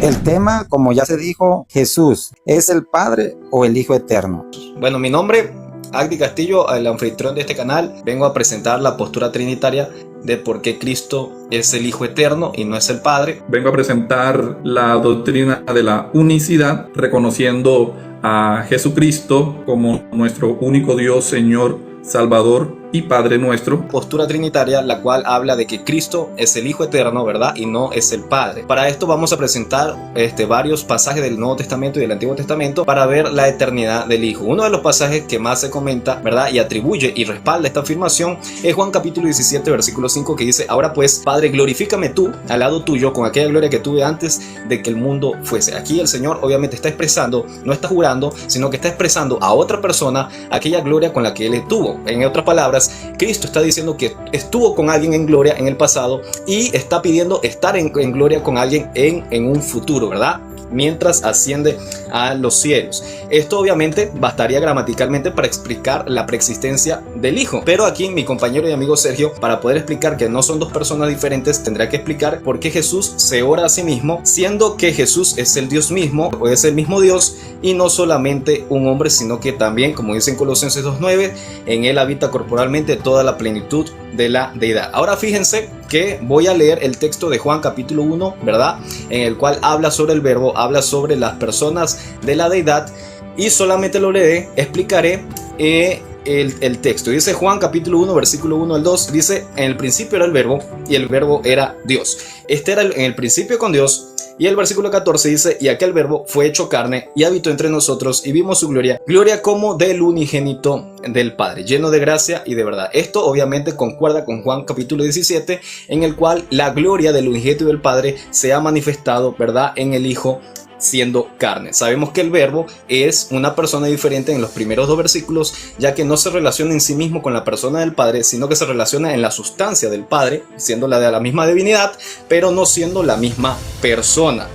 El tema, como ya se dijo, Jesús, ¿es el Padre o el Hijo eterno? Bueno, mi nombre, Agdi Castillo, el anfitrión de este canal. Vengo a presentar la postura trinitaria de por qué Cristo es el Hijo eterno y no es el Padre. Vengo a presentar la doctrina de la unicidad, reconociendo a Jesucristo como nuestro único Dios, Señor, Salvador y Padre nuestro. Postura trinitaria, la cual habla de que Cristo es el Hijo eterno, ¿verdad? Y no es el Padre. Para esto vamos a presentar varios pasajes del Nuevo Testamento y del Antiguo Testamento para ver la eternidad del Hijo. Uno de los pasajes que más se comenta, ¿verdad? Y atribuye y respalda esta afirmación es Juan capítulo 17, versículo 5, que dice: ahora pues, Padre, glorifícame tú al lado tuyo con aquella gloria que tuve antes de que el mundo fuese. Aquí el Señor obviamente está expresando, no está jurando, sino que está expresando a otra persona aquella gloria con la que Él estuvo. En otras palabras, Cristo está diciendo que estuvo con alguien en gloria en el pasado y está pidiendo estar en gloria con alguien en un futuro, ¿verdad? Mientras asciende a los cielos. Esto obviamente bastaría gramaticalmente para explicar la preexistencia del Hijo, pero aquí mi compañero y amigo Sergio, para poder explicar que no son dos personas diferentes, tendrá que explicar por qué Jesús se ora a sí mismo, siendo que Jesús es el Dios mismo, o es el mismo Dios, y no solamente un hombre, sino que también, como dice en Colosenses 2:9, en él habita corporalmente toda la plenitud de la deidad. Ahora fíjense que voy a leer el texto de Juan capítulo 1, ¿verdad? En el cual habla sobre el verbo, habla sobre las personas de la deidad, y solamente lo leeré, explicaré el texto. Dice Juan capítulo 1, versículo 1 al 2, dice: en el principio era el verbo, y el verbo era Dios. Este era en el principio con Dios. Y el versículo 14 dice: y aquel verbo fue hecho carne y habitó entre nosotros, y vimos su gloria, gloria como del unigénito del Padre, lleno de gracia y de verdad. Esto obviamente concuerda con Juan capítulo 17, en el cual la gloria del unigénito del Padre se ha manifestado, ¿verdad?, en el Hijo siendo carne. Sabemos que el verbo es una persona diferente en los primeros dos versículos, ya que no se relaciona en sí mismo con la persona del Padre, sino que se relaciona en la sustancia del Padre, siendo la de la misma divinidad, pero no siendo la misma persona.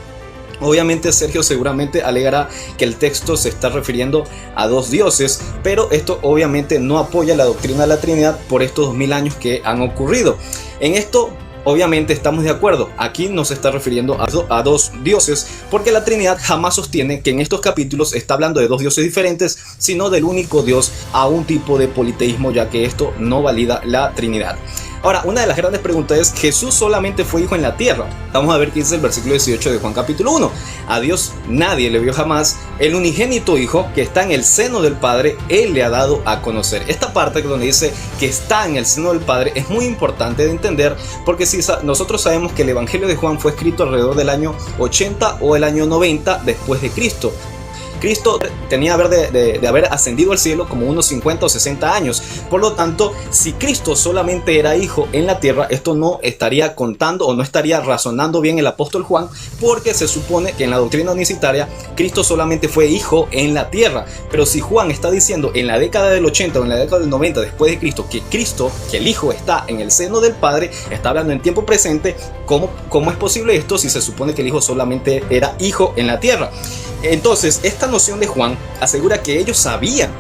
Obviamente Sergio seguramente alegará que el texto se está refiriendo a dos dioses, pero esto obviamente no apoya la doctrina de la Trinidad por estos 2000 años que han ocurrido. En esto obviamente estamos de acuerdo. Aquí no se está refiriendo a dos dioses, porque la Trinidad jamás sostiene que en estos capítulos está hablando de dos dioses diferentes, sino del único Dios, a un tipo de politeísmo, ya que esto no valida la Trinidad. Ahora, una de las grandes preguntas es: ¿Jesús solamente fue hijo en la tierra? Vamos a ver qué dice el versículo 18 de Juan capítulo 1. A Dios nadie le vio jamás, el unigénito Hijo que está en el seno del Padre, Él le ha dado a conocer. Esta parte donde dice que está en el seno del Padre es muy importante de entender, porque si nosotros sabemos que el Evangelio de Juan fue escrito alrededor del año 80 o el año 90 después de Cristo. Cristo tenía de haber ascendido al cielo como unos 50 o 60 años. Por lo tanto, si Cristo solamente era hijo en la tierra, esto no estaría contando o no estaría razonando bien el apóstol Juan, porque se supone que en la doctrina unicitaria Cristo solamente fue hijo en la tierra. Pero si Juan está diciendo en la década del 80 o en la década del 90 después de Cristo, que el Hijo está en el seno del Padre, está hablando en tiempo presente. ¿Cómo es posible esto si se supone que el Hijo solamente era hijo en la tierra? Entonces, esta noción de Juan asegura que ellos sabían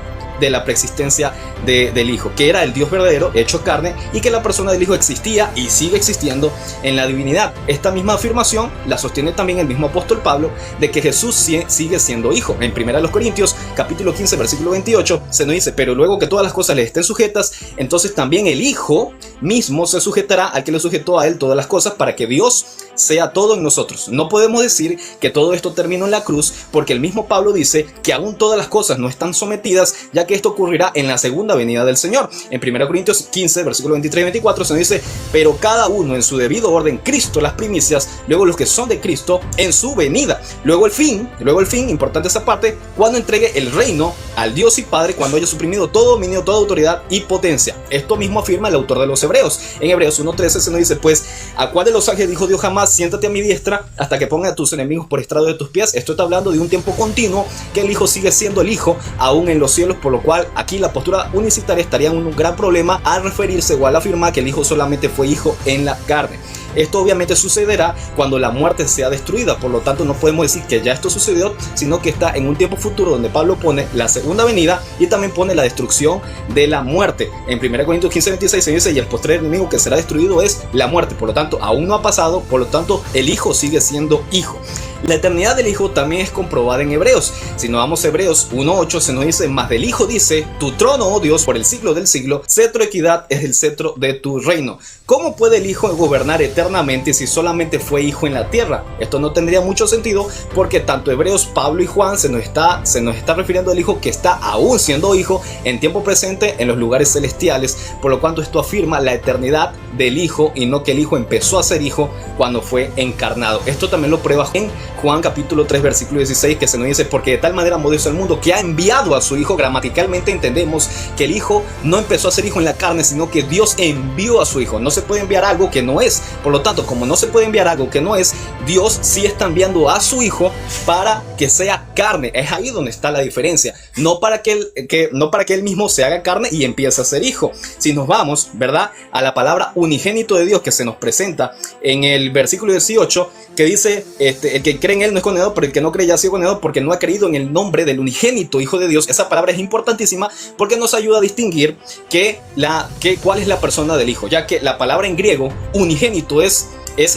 de la preexistencia del Hijo, que era el Dios verdadero hecho carne, y que la persona del Hijo existía y sigue existiendo en la divinidad. Esta misma afirmación la sostiene también el mismo apóstol Pablo, de que Jesús sigue siendo hijo. En 1 Corintios capítulo 15 versículo 28 se nos dice: pero luego que todas las cosas le estén sujetas, entonces también el Hijo mismo se sujetará al que le sujetó a él todas las cosas, para que Dios sea todo en nosotros. No podemos decir que todo esto terminó en la cruz, porque el mismo Pablo dice que aún todas las cosas no están sometidas, ya que esto ocurrirá en la segunda venida del Señor. En 1 Corintios 15 versículo 23 y 24 se nos dice: pero cada uno en su debido orden, Cristo las primicias, luego los que son de Cristo en su venida, luego el fin, importante esa parte, cuando entregue el reino al Dios y Padre, cuando haya suprimido todo dominio, toda autoridad y potencia. Esto mismo afirma el autor de los Hebreos. En Hebreos 1:13 se nos dice: pues ¿a cuál de los ángeles dijo Dios jamás: siéntate a mi diestra hasta que ponga a tus enemigos por estrado de tus pies? Esto está hablando de un tiempo continuo, que el Hijo sigue siendo el Hijo aún en los cielos, por lo cual aquí la postura unicitaria estaría en un gran problema al referirse o al afirmar que el Hijo solamente fue hijo en la carne. Esto obviamente sucederá cuando la muerte sea destruida, por lo tanto no podemos decir que ya esto sucedió, sino que está en un tiempo futuro donde Pablo pone la segunda venida y también pone la destrucción de la muerte. En 1 Corintios 15:26 se dice: y el postrer enemigo que será destruido es la muerte. Por lo tanto aún no ha pasado, por lo tanto el Hijo sigue siendo hijo. La eternidad del Hijo también es comprobada en Hebreos. Si nos vamos a Hebreos 1:8, se nos dice: mas del Hijo dice, tu trono, oh Dios, por el siglo del siglo, cetro de equidad es el cetro de tu reino. ¿Cómo puede el Hijo gobernar eternamente si solamente fue Hijo en la tierra? Esto no tendría mucho sentido, porque tanto Hebreos, Pablo y Juan se nos está refiriendo al Hijo que está aún siendo Hijo en tiempo presente en los lugares celestiales, por lo cual esto afirma la eternidad del Hijo y no que el Hijo empezó a ser Hijo cuando fue encarnado. Esto también lo prueba en Juan capítulo 3 versículo 16, que se nos dice: porque de tal manera amó Dios al mundo que ha enviado a su Hijo. Gramaticalmente entendemos que el Hijo no empezó a ser Hijo en la carne, sino que Dios envió a su Hijo. No se puede enviar algo que no es. Por lo tanto, como no se puede enviar algo que no es, Dios sí está enviando a su Hijo para que sea carne. Es ahí donde está la diferencia. No para que él mismo se haga carne y empiece a ser Hijo. Si nos vamos, ¿verdad?, a la palabra unigénito de Dios que se nos presenta en el versículo 18, que dice: el que cree en él no es condenado, pero el que no cree ya ha sido condenado porque no ha creído en el nombre del unigénito Hijo de Dios. Esa palabra es importantísima porque nos ayuda a distinguir cuál es la persona del Hijo, ya que la palabra en griego unigénito es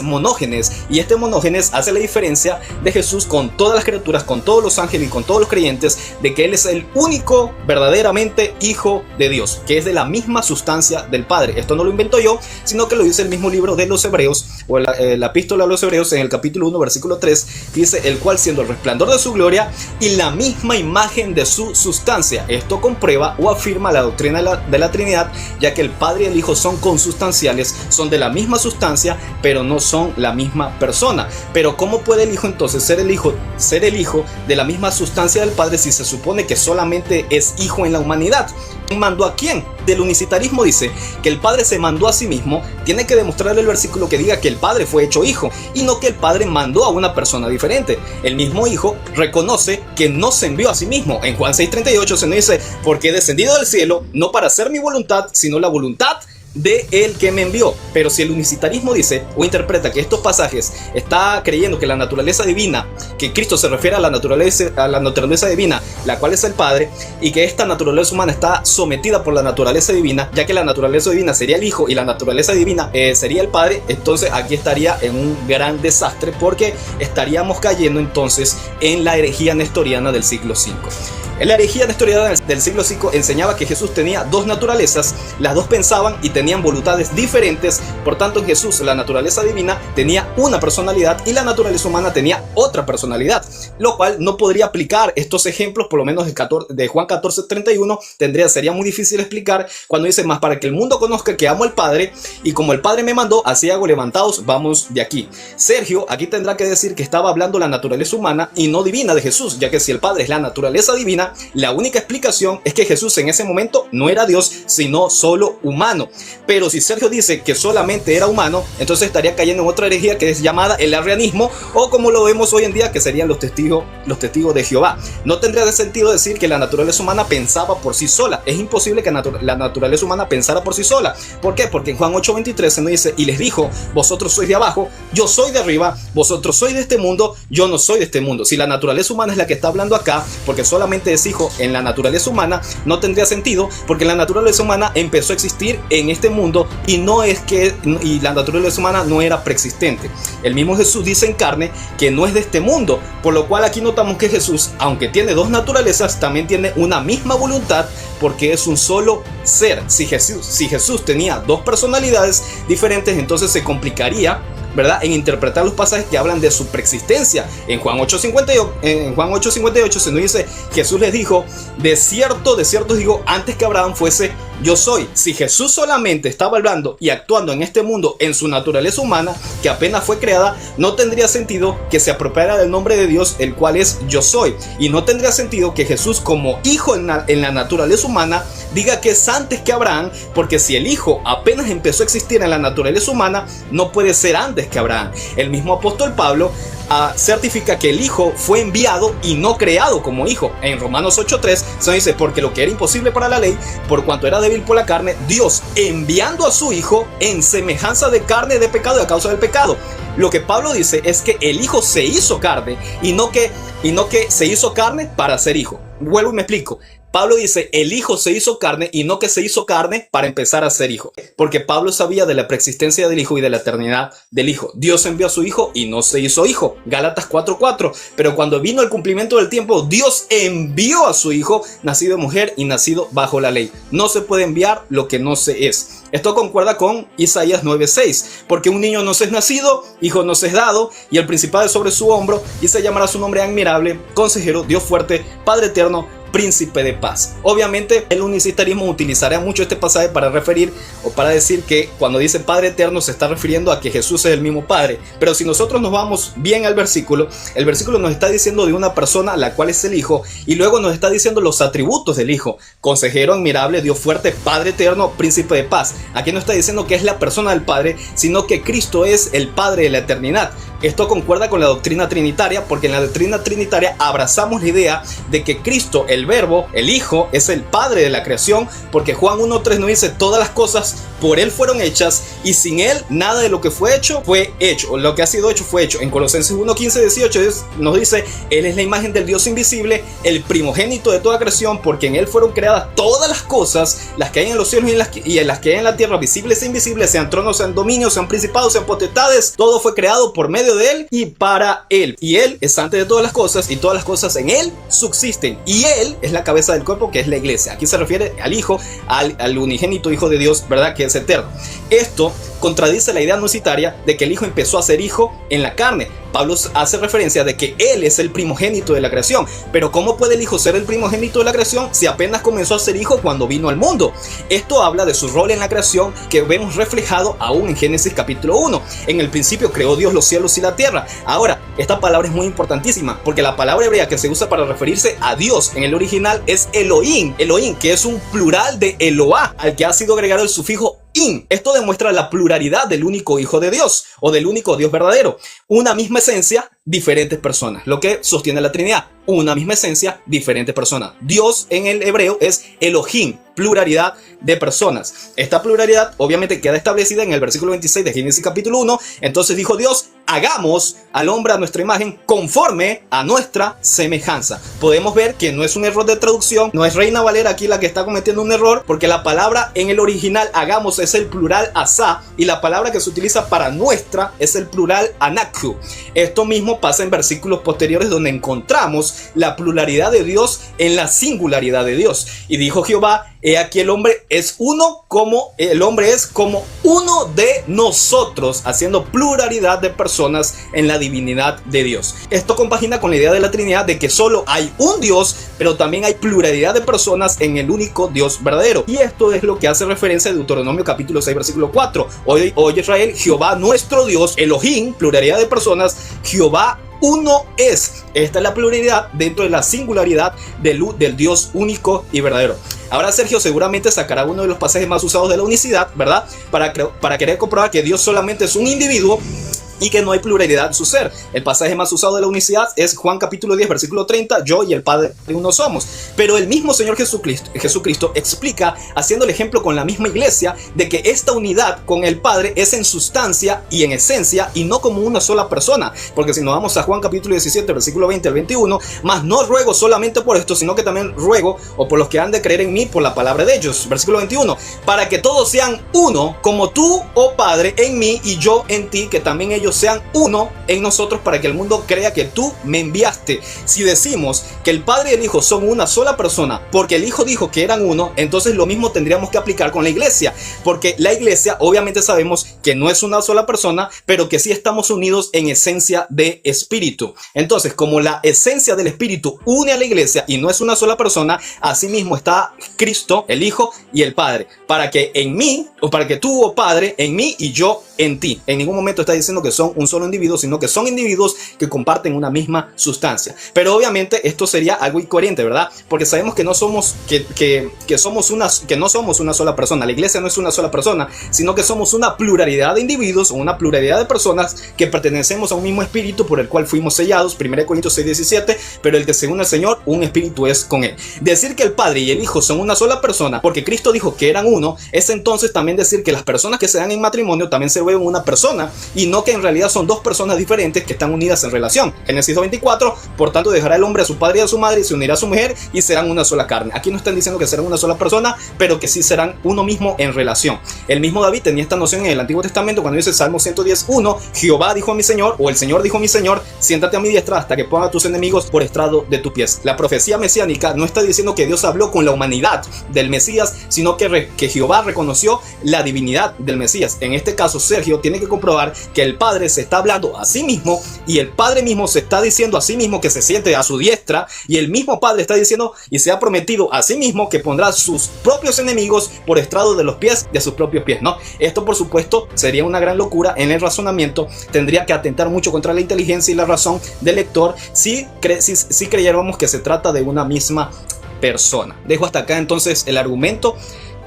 monógenes, y este monógenes hace la diferencia de Jesús con todas las criaturas, con todos los ángeles y con todos los creyentes, de que Él es el único verdaderamente Hijo de Dios, que es de la misma sustancia del Padre. Esto no lo invento yo, sino que lo dice el mismo libro de los Hebreos, o la epístola a los Hebreos, en el capítulo 1 versículo 3, dice: el cual siendo el resplandor de su gloria y la misma imagen de su sustancia. Esto comprueba o afirma la doctrina de la Trinidad, ya que el Padre y el Hijo son consustanciales, son de la misma sustancia, pero no son la misma persona. Pero ¿cómo puede el Hijo entonces ser el Hijo de la misma sustancia del Padre si se supone que solamente es Hijo en la humanidad? ¿Mandó a quién? Del unicitarismo dice que el Padre se mandó a sí mismo. Tiene que demostrarle el versículo que diga que el Padre fue hecho Hijo y no que el Padre mandó a una persona diferente. El mismo Hijo reconoce que no se envió a sí mismo. En Juan 6:38 se nos dice: porque he descendido del cielo no para hacer mi voluntad, sino la voluntad de el que me envió. Pero si el unicitarismo dice o interpreta que estos pasajes está creyendo que la naturaleza divina, que Cristo se refiere a la naturaleza divina, la cual es el Padre, y que esta naturaleza humana está sometida por la naturaleza divina, ya que la naturaleza divina sería el Hijo y la naturaleza divina sería el Padre, entonces aquí estaría en un gran desastre, porque estaríamos cayendo entonces en la herejía nestoriana del siglo V. En la herejía nestoriana del siglo V enseñaba que Jesús tenía dos naturalezas, las dos pensaban y tenían voluntades diferentes. Por tanto, en Jesús la naturaleza divina tenía una personalidad y la naturaleza humana tenía otra personalidad, lo cual no podría aplicar estos ejemplos, por lo menos de Juan 14:31, sería muy difícil explicar cuando dice: más para que el mundo conozca que amo al Padre, y como el Padre me mandó, así hago, levantaos, vamos de aquí. Sergio aquí tendrá que decir que estaba hablando la naturaleza humana y no divina de Jesús, ya que si el Padre es la naturaleza divina, la única explicación es que Jesús en ese momento no era Dios, sino solo humano. Pero si Sergio dice que solamente era humano, entonces estaría cayendo en otra herejía que es llamada el arrianismo, o como lo vemos hoy en día, que serían los testigos de Jehová. No tendría de sentido decir que la naturaleza humana pensaba por sí sola. Es imposible que la naturaleza humana pensara por sí sola. ¿Por qué? Porque en Juan 8:23 se nos dice: y les dijo: vosotros sois de abajo, yo soy de arriba, vosotros sois de este mundo, yo no soy de este mundo. Si la naturaleza humana es la que está hablando acá, porque solamente es Hijo en la naturaleza humana, no tendría sentido, porque la naturaleza humana empezó a existir en este mundo y la naturaleza humana no era preexistente. El mismo Jesús dice en carne que no es de este mundo, por lo cual aquí notamos que Jesús, aunque tiene dos naturalezas, también tiene una misma voluntad, porque es un solo ser. Si Jesús tenía dos personalidades diferentes, entonces se complicaría, ¿verdad?, en interpretar los pasajes que hablan de su preexistencia. En Juan 8:58 se nos dice: Jesús les dijo: de cierto digo, antes que Abraham fuese, yo soy. Si Jesús solamente estaba hablando y actuando en este mundo en su naturaleza humana, que apenas fue creada, no tendría sentido que se apropiara del nombre de Dios, el cual es yo soy. Y no tendría sentido que Jesús, como Hijo en la naturaleza humana, diga que es antes que Abraham, porque si el Hijo apenas empezó a existir en la naturaleza humana, no puede ser antes que Abraham. El mismo apóstol Pablo certifica que el Hijo fue enviado y no creado como Hijo. En Romanos 8:3 se dice: porque lo que era imposible para la ley, por cuanto era débil por la carne, Dios enviando a su Hijo en semejanza de carne de pecado a causa del pecado. Lo que Pablo dice es que el Hijo se hizo carne y no que se hizo carne para ser Hijo. Vuelvo y me explico. Pablo dice, el Hijo se hizo carne y no que se hizo carne para empezar a ser hijo. Porque Pablo sabía de la preexistencia del Hijo y de la eternidad del Hijo. Dios envió a su Hijo y no se hizo hijo. Gálatas 4:4. Pero cuando vino el cumplimiento del tiempo, Dios envió a su Hijo, nacido de mujer y nacido bajo la ley. No se puede enviar lo que no se es. Esto concuerda con Isaías 9:6. Porque un niño nos es nacido, hijo nos es dado, y el principado es sobre su hombro, y se llamará su nombre admirable, consejero, Dios fuerte, Padre eterno, príncipe de paz. Obviamente el unicitarismo utilizará mucho este pasaje para referir o para decir que cuando dice Padre eterno se está refiriendo a que Jesús es el mismo Padre. Pero si nosotros nos vamos bien al versículo, el versículo nos está diciendo de una persona la cual es el Hijo, y luego nos está diciendo los atributos del Hijo: consejero admirable, Dios fuerte, Padre eterno, príncipe de paz. Aquí no está diciendo que es la persona del Padre, sino que Cristo es el Padre de la eternidad. Esto concuerda con la doctrina trinitaria, porque en la doctrina trinitaria abrazamos la idea de que Cristo, el Verbo, el Hijo, es el Padre de la creación, porque Juan 1:3 nos dice: todas las cosas por Él fueron hechas, y sin Él nada de lo que fue hecho, o lo que ha sido hecho fue hecho. En Colosenses 1:15-18 nos dice: Él es la imagen del Dios invisible, el primogénito de toda creación, porque en Él fueron creadas todas las cosas, las que hay en los cielos y en las que hay en la tierra, visibles e invisibles, sean tronos, sean dominios, sean principados, sean potestades. Todo fue creado por medio de Él y para Él. Y Él es antes de todas las cosas, y todas las cosas en Él subsisten. Y Él es la cabeza del cuerpo, que es la iglesia. Aquí se refiere al Hijo, al unigénito Hijo de Dios, ¿verdad? Que es eterno. Esto contradice la idea gnocitaria de que el Hijo empezó a ser hijo en la carne. Pablo hace referencia de que Él es el primogénito de la creación. Pero ¿cómo puede el Hijo ser el primogénito de la creación si apenas comenzó a ser hijo cuando vino al mundo? Esto habla de su rol en la creación, que vemos reflejado aún en Génesis capítulo 1. En el principio creó Dios los cielos y la tierra. Ahora, esta palabra es muy importantísima, porque la palabra hebrea que se usa para referirse a Dios en el original es Elohim. Elohim, que es un plural de Eloah, al que ha sido agregado el sufijo in. Esto demuestra la pluralidad del único Hijo de Dios, o del único Dios verdadero. Una misma esencia, diferentes personas. Lo que sostiene la Trinidad: una misma esencia, diferentes personas. Dios en el hebreo es Elohim, pluralidad de personas. Esta pluralidad obviamente queda establecida en el versículo 26 de Génesis capítulo 1. Entonces dijo Dios: hagamos al hombre a nuestra imagen, conforme a nuestra semejanza. Podemos ver que no es un error de traducción, no es Reina Valera aquí la que está cometiendo un error, porque la palabra en el original hagamos es el plural asá, y la palabra que se utiliza para nuestra es el plural anakhu. Esto mismo pasa en versículos posteriores, donde encontramos la pluralidad de Dios en la singularidad de Dios. Y dijo Jehová: he aquí el hombre es uno como uno de nosotros, haciendo pluralidad de personas en la divinidad de Dios. Esto compagina con la idea de la Trinidad, de que solo hay un Dios, pero también hay pluralidad de personas en el único Dios verdadero. Y esto es lo que hace referencia a Deuteronomio capítulo 6 versículo 4. Oye Israel, Jehová nuestro Dios, Elohim, pluralidad de personas, Jehová uno es. Esta es la pluralidad dentro de la singularidad del Dios único y verdadero. Ahora Sergio seguramente sacará uno de los pasajes más usados de la unicidad, ¿verdad? Para querer comprobar que Dios solamente es un individuo y que no hay pluralidad en su ser. El pasaje más usado de la unicidad es Juan capítulo 10 versículo 30: yo y el Padre uno somos. Pero el mismo Señor Jesucristo explica, haciendo el ejemplo con la misma iglesia, de que esta unidad con el Padre es en sustancia y en esencia, y no como una sola persona. Porque si nos vamos a Juan capítulo 17 versículo 20 al 21: mas no ruego solamente por esto, sino que también ruego, o por los que han de creer en mí por la palabra de ellos. Versículo 21: para que todos sean uno, como tú, oh Padre, en mí y yo en ti, que también ellos sean uno en nosotros, para que el mundo crea que tú me enviaste. Si decimos que el Padre y el Hijo son una sola persona, porque el Hijo dijo que eran uno, entonces lo mismo tendríamos que aplicar con la iglesia, porque la iglesia obviamente sabemos que no es una sola persona, pero que sí estamos unidos en esencia de espíritu. Entonces, como la esencia del espíritu une a la iglesia y no es una sola persona, asimismo está Cristo, el Hijo y el Padre, para que en mí, o para que tú, oh Padre, en mí y yo en ti. En ningún momento está diciendo que son un solo individuo, sino que son individuos que comparten una misma sustancia. Pero obviamente esto sería algo incoherente, ¿verdad? Porque sabemos que no somos que no somos una sola persona. La iglesia no es una sola persona, sino que somos una pluralidad pluralidad de individuos o una pluralidad de personas que pertenecemos a un mismo espíritu por el cual fuimos sellados, 1 Corintios 6:17, pero el que según el Señor, un espíritu es con él. Decir que el Padre y el Hijo son una sola persona, porque Cristo dijo que eran uno, es entonces también decir que las personas que se dan en matrimonio también se vuelven una persona, y no que en realidad son dos personas diferentes que están unidas en relación. Génesis 2:24, por tanto dejará el hombre a su padre y a su madre y se unirá a su mujer y serán una sola carne. Aquí no están diciendo que serán una sola persona, pero que sí serán uno mismo en relación. El mismo David tenía esta noción en el Antiguo Testamento cuando dice Salmo 110:1, Jehová dijo a mi Señor, o el Señor dijo a mi Señor, siéntate a mi diestra hasta que ponga a tus enemigos por estrado de tus pies. La profecía mesiánica no está diciendo que Dios habló con la humanidad del Mesías, sino que Jehová reconoció la divinidad del Mesías. En este caso, Sergio tiene que comprobar que el Padre se está hablando a sí mismo y el Padre mismo se está diciendo a sí mismo que se siente a su diestra, y el mismo Padre está diciendo y se ha prometido a sí mismo que pondrá sus propios enemigos por estrado de los pies de sus propios pies, ¿no? Esto, por supuesto, sería una gran locura en el razonamiento, tendría que atentar mucho contra la inteligencia y la razón del lector si creyéramos que se trata de una misma persona. Dejo hasta acá entonces el argumento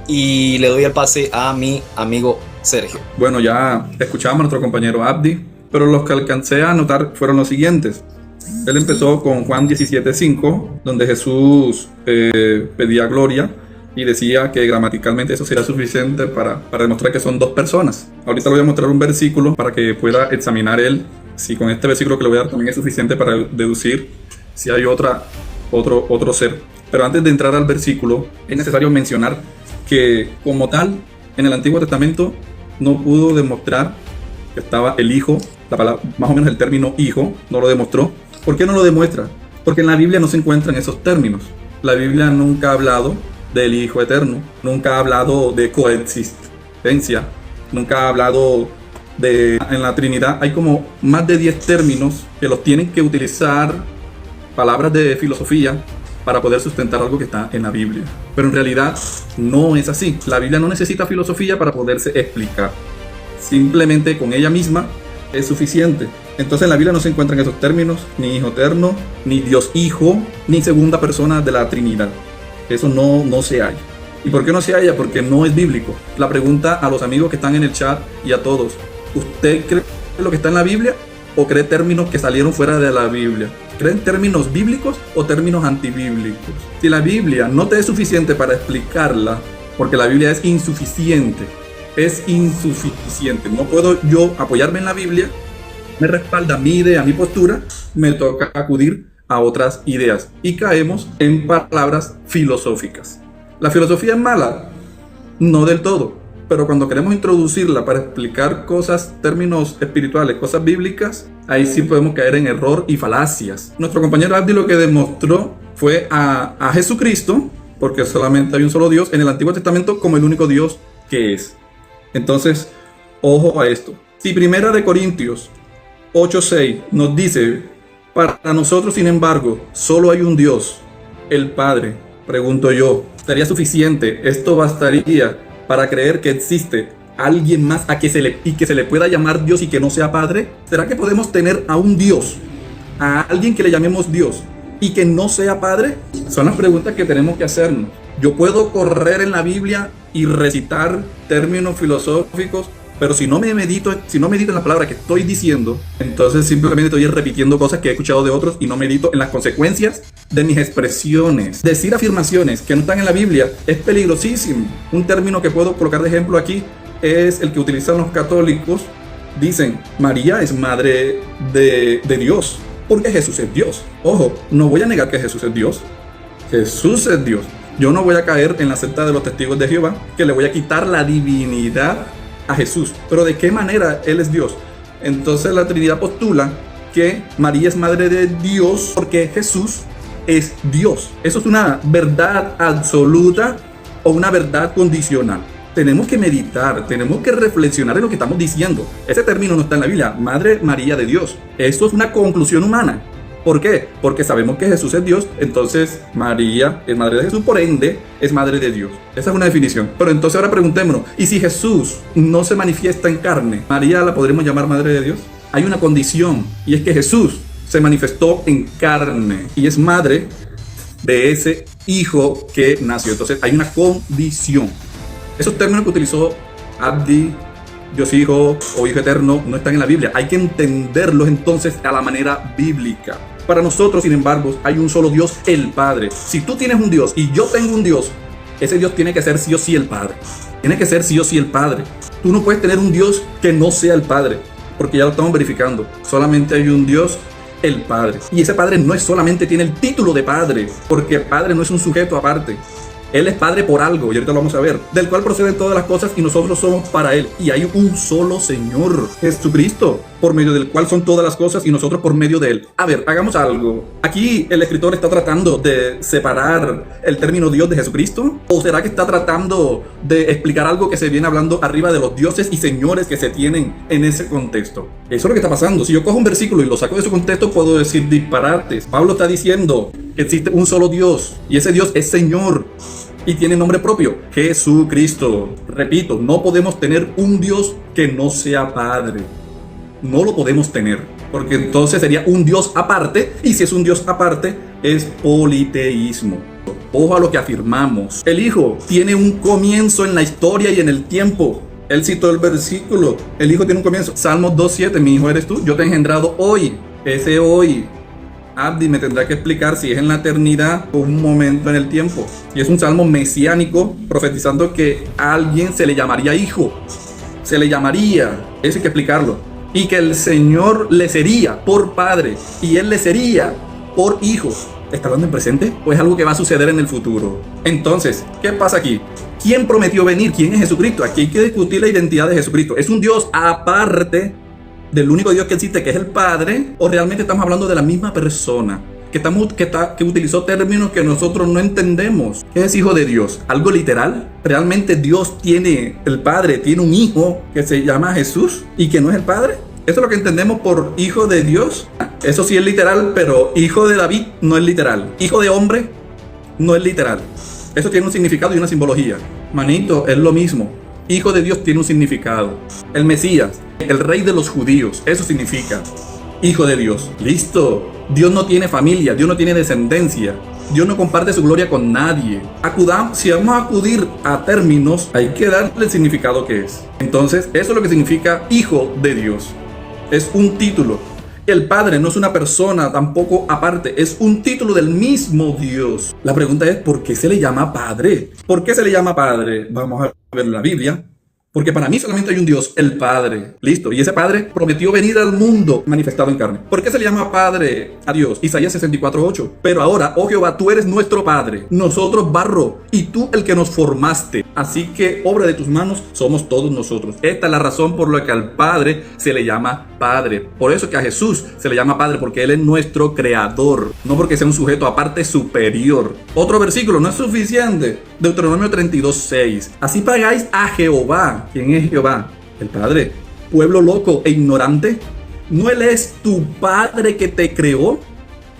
y le doy el pase a mi amigo Sergio. Bueno, ya escuchábamos a nuestro compañero Abdi, pero los que alcancé a notar fueron los siguientes. Él empezó con Juan 17:5, donde Jesús pedía gloria y decía que gramaticalmente eso sería suficiente para demostrar que son dos personas. Ahorita le voy a mostrar un versículo para que pueda examinar él si con este versículo que le voy a dar también es suficiente para deducir si hay otro ser. Pero antes de entrar al versículo, es necesario mencionar que como tal, en el Antiguo Testamento no pudo demostrar que estaba el Hijo, la palabra, más o menos el término hijo, no lo demostró. ¿Por qué no lo demuestra? Porque en la Biblia no se encuentran esos términos. La Biblia nunca ha hablado del Hijo Eterno, nunca ha hablado de coexistencia, nunca ha hablado de... En la Trinidad hay como más de 10 términos que los tienen que utilizar palabras de filosofía para poder sustentar algo que está en la Biblia. Pero en realidad no es así. La Biblia no necesita filosofía para poderse explicar. Simplemente con ella misma es suficiente. Entonces en la Biblia no se encuentran esos términos, ni Hijo Eterno, ni Dios Hijo, ni segunda persona de la Trinidad. Eso no se halla. ¿Y por qué no se halla? Porque no es bíblico. La pregunta a los amigos que están en el chat y a todos: ¿usted cree lo que está en la Biblia o cree términos que salieron fuera de la Biblia? ¿Creen términos bíblicos o términos antibíblicos? Si la Biblia no te es suficiente para explicarla, porque la Biblia es insuficiente, no puedo yo apoyarme en la Biblia, me respalda mi idea, mi postura, me toca acudir a otras ideas y caemos en palabras filosóficas. ¿La filosofía es mala? No del todo, pero cuando queremos introducirla para explicar cosas, términos espirituales, cosas bíblicas, ahí sí podemos caer en error y falacias. Nuestro compañero Abdi lo que demostró fue a Jesucristo, porque solamente hay un solo Dios en el Antiguo Testamento, como el único Dios que es. Entonces, ojo a esto. Si 1 Corintios 8:6 nos dice: para nosotros, sin embargo, solo hay un Dios, el Padre, pregunto yo, ¿estaría suficiente? ¿Esto bastaría para creer que existe alguien más que se le pueda llamar Dios y que no sea Padre? ¿Será que podemos tener a un Dios, a alguien que le llamemos Dios y que no sea Padre? Son las preguntas que tenemos que hacernos. Yo puedo correr en la Biblia y recitar términos filosóficos, pero si no medito en la palabra que estoy diciendo, entonces simplemente estoy repitiendo cosas que he escuchado de otros y no medito en las consecuencias de mis expresiones. Decir afirmaciones que no están en la Biblia es peligrosísimo. Un término que puedo colocar de ejemplo aquí es el que utilizan los católicos. Dicen: María es madre de Dios, porque Jesús es Dios. Ojo, no voy a negar que Jesús es Dios. Jesús es Dios. Yo no voy a caer en la secta de los testigos de Jehová, que le voy a quitar la divinidad a Jesús. Pero ¿de qué manera Él es Dios? Entonces la Trinidad postula que María es madre de Dios porque Jesús es Dios. ¿Eso es una verdad absoluta o una verdad condicional? Tenemos que meditar, tenemos que reflexionar en lo que estamos diciendo. Ese término no está en la Biblia, Madre María de Dios. Esto es una conclusión humana. ¿Por qué? Porque sabemos que Jesús es Dios, entonces María es madre de Jesús, por ende es madre de Dios. Esa es una definición. Pero entonces ahora preguntémonos, ¿y si Jesús no se manifiesta en carne, María la podremos llamar madre de Dios? Hay una condición, y es que Jesús se manifestó en carne y es madre de ese hijo que nació. Entonces hay una condición. Esos términos que utilizó Abdi Dios Hijo o Hijo Eterno no están en la Biblia. Hay que entenderlos entonces a la manera bíblica. Para nosotros, sin embargo, hay un solo Dios, el Padre. Si tú tienes un Dios y yo tengo un Dios, ese Dios tiene que ser sí o sí el Padre. Tiene que ser sí o sí el Padre. Tú no puedes tener un Dios que no sea el Padre, porque ya lo estamos verificando. Solamente hay un Dios, el Padre. Y ese Padre no es solamente tiene el título de Padre, porque Padre no es un sujeto aparte. Él es Padre por algo, y ahorita lo vamos a ver, del cual proceden todas las cosas y nosotros somos para Él. Y hay un solo Señor, Jesucristo, por medio del cual son todas las cosas y nosotros por medio de Él. A ver, hagamos algo. Aquí el escritor está tratando de separar el término Dios de Jesucristo, ¿o será que está tratando de explicar algo que se viene hablando arriba de los dioses y señores que se tienen en ese contexto? Eso es lo que está pasando. Si yo cojo un versículo y lo saco de su contexto, puedo decir disparates. Pablo está diciendo que existe un solo Dios y ese Dios es Señor y tiene nombre propio, Jesucristo. Repito, no podemos tener un Dios que no sea Padre. No lo podemos tener, porque entonces sería un Dios aparte, y si es un Dios aparte, es politeísmo. Ojo a lo que afirmamos. El Hijo tiene un comienzo en la historia y en el tiempo. Él citó el versículo. El Hijo tiene un comienzo. Salmos 2:7, mi hijo eres tú, yo te he engendrado hoy. Ese hoy, Abdi me tendrá que explicar si es en la eternidad o un momento en el tiempo. Y es un salmo mesiánico profetizando que a alguien se le llamaría hijo. Se le llamaría, eso hay que explicarlo. Y que el Señor le sería por padre y Él le sería por hijo. ¿Está hablando en presente? ¿O es algo que va a suceder en el futuro? Entonces, ¿qué pasa aquí? ¿Quién prometió venir? ¿Quién es Jesucristo? Aquí hay que discutir la identidad de Jesucristo. ¿Es un Dios aparte del único Dios que existe, que es el Padre? ¿O realmente estamos hablando de la misma persona? Que utilizó términos que nosotros no entendemos. ¿Qué es hijo de Dios? ¿Algo literal? ¿Realmente Dios tiene, el Padre tiene un hijo que se llama Jesús y que no es el Padre? Eso es lo que entendemos por hijo de Dios. Eso sí es literal, pero hijo de David no es literal. Hijo de hombre no es literal. Eso tiene un significado y una simbología. Manito, es lo mismo. Hijo de Dios tiene un significado. El Mesías, el rey de los judíos, eso significa hijo de Dios. Listo. Dios no tiene familia, Dios no tiene descendencia. Dios no comparte su gloria con nadie. Si vamos a acudir a términos, hay que darle el significado que es. Entonces, eso es lo que significa hijo de Dios. Es un título. El Padre no es una persona tampoco aparte, es un título del mismo Dios. La pregunta es, ¿por qué se le llama Padre? ¿Por qué se le llama Padre? Vamos a ver la Biblia. Porque para mí solamente hay un Dios, el Padre. Listo. Y ese Padre prometió venir al mundo manifestado en carne. ¿Por qué se le llama Padre a Dios? Isaías 64:8. Pero ahora, oh Jehová, tú eres nuestro Padre, nosotros barro, y tú el que nos formaste. Así que obra de tus manos somos todos nosotros. Esta es la razón por la que al Padre se le llama Padre. Por eso que a Jesús se le llama Padre, porque Él es nuestro creador, no porque sea un sujeto aparte superior. Otro versículo, no es suficiente. Deuteronomio 32:6. Así pagáis a Jehová. ¿Quién es Jehová? El Padre. Pueblo loco e ignorante. ¿No Él es tu Padre que te creó?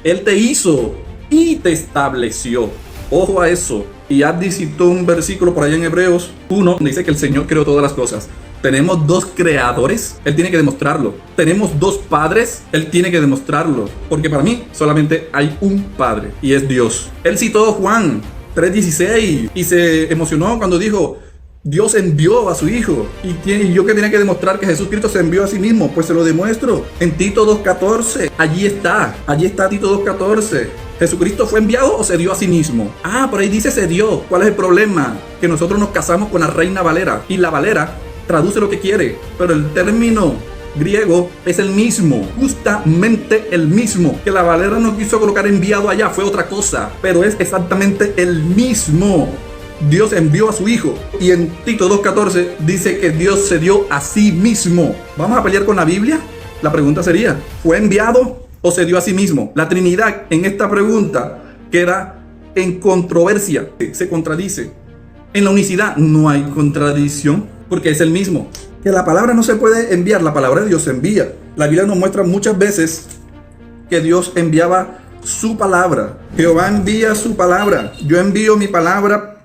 Él te hizo y te estableció. Ojo a eso. Y Abdi citó un versículo por allá en Hebreos 1, donde dice que el Señor creó todas las cosas. Tenemos dos creadores, Él tiene que demostrarlo. Tenemos dos padres, Él tiene que demostrarlo. Porque para mí solamente hay un Padre y es Dios. Él citó Juan 3:16 y se emocionó cuando dijo: Dios envió a su Hijo. Y yo que tenía que demostrar que Jesucristo se envió a sí mismo, pues se lo demuestro en Tito 2:14. Allí está Tito 2:14. ¿Jesucristo fue enviado o se dio a sí mismo? Por ahí dice se dio. ¿Cuál es el problema? Que nosotros nos casamos con la Reina Valera, y la Valera traduce lo que quiere, pero el término griego es el mismo, justamente el mismo. Que la Valera no quiso colocar enviado allá fue otra cosa, pero es exactamente el mismo. Dios envió a su Hijo, y en Tito 2:14 dice que Dios se dio a sí mismo. ¿Vamos a pelear con la Biblia? La pregunta sería, ¿fue enviado o se dio a sí mismo? La Trinidad en esta pregunta queda en controversia, se contradice. En la unicidad no hay contradicción, porque es el mismo. Que la palabra no se puede enviar, la palabra de Dios se envía. La Biblia nos muestra muchas veces que Dios enviaba su palabra. Jehová envía su palabra. Yo envío mi palabra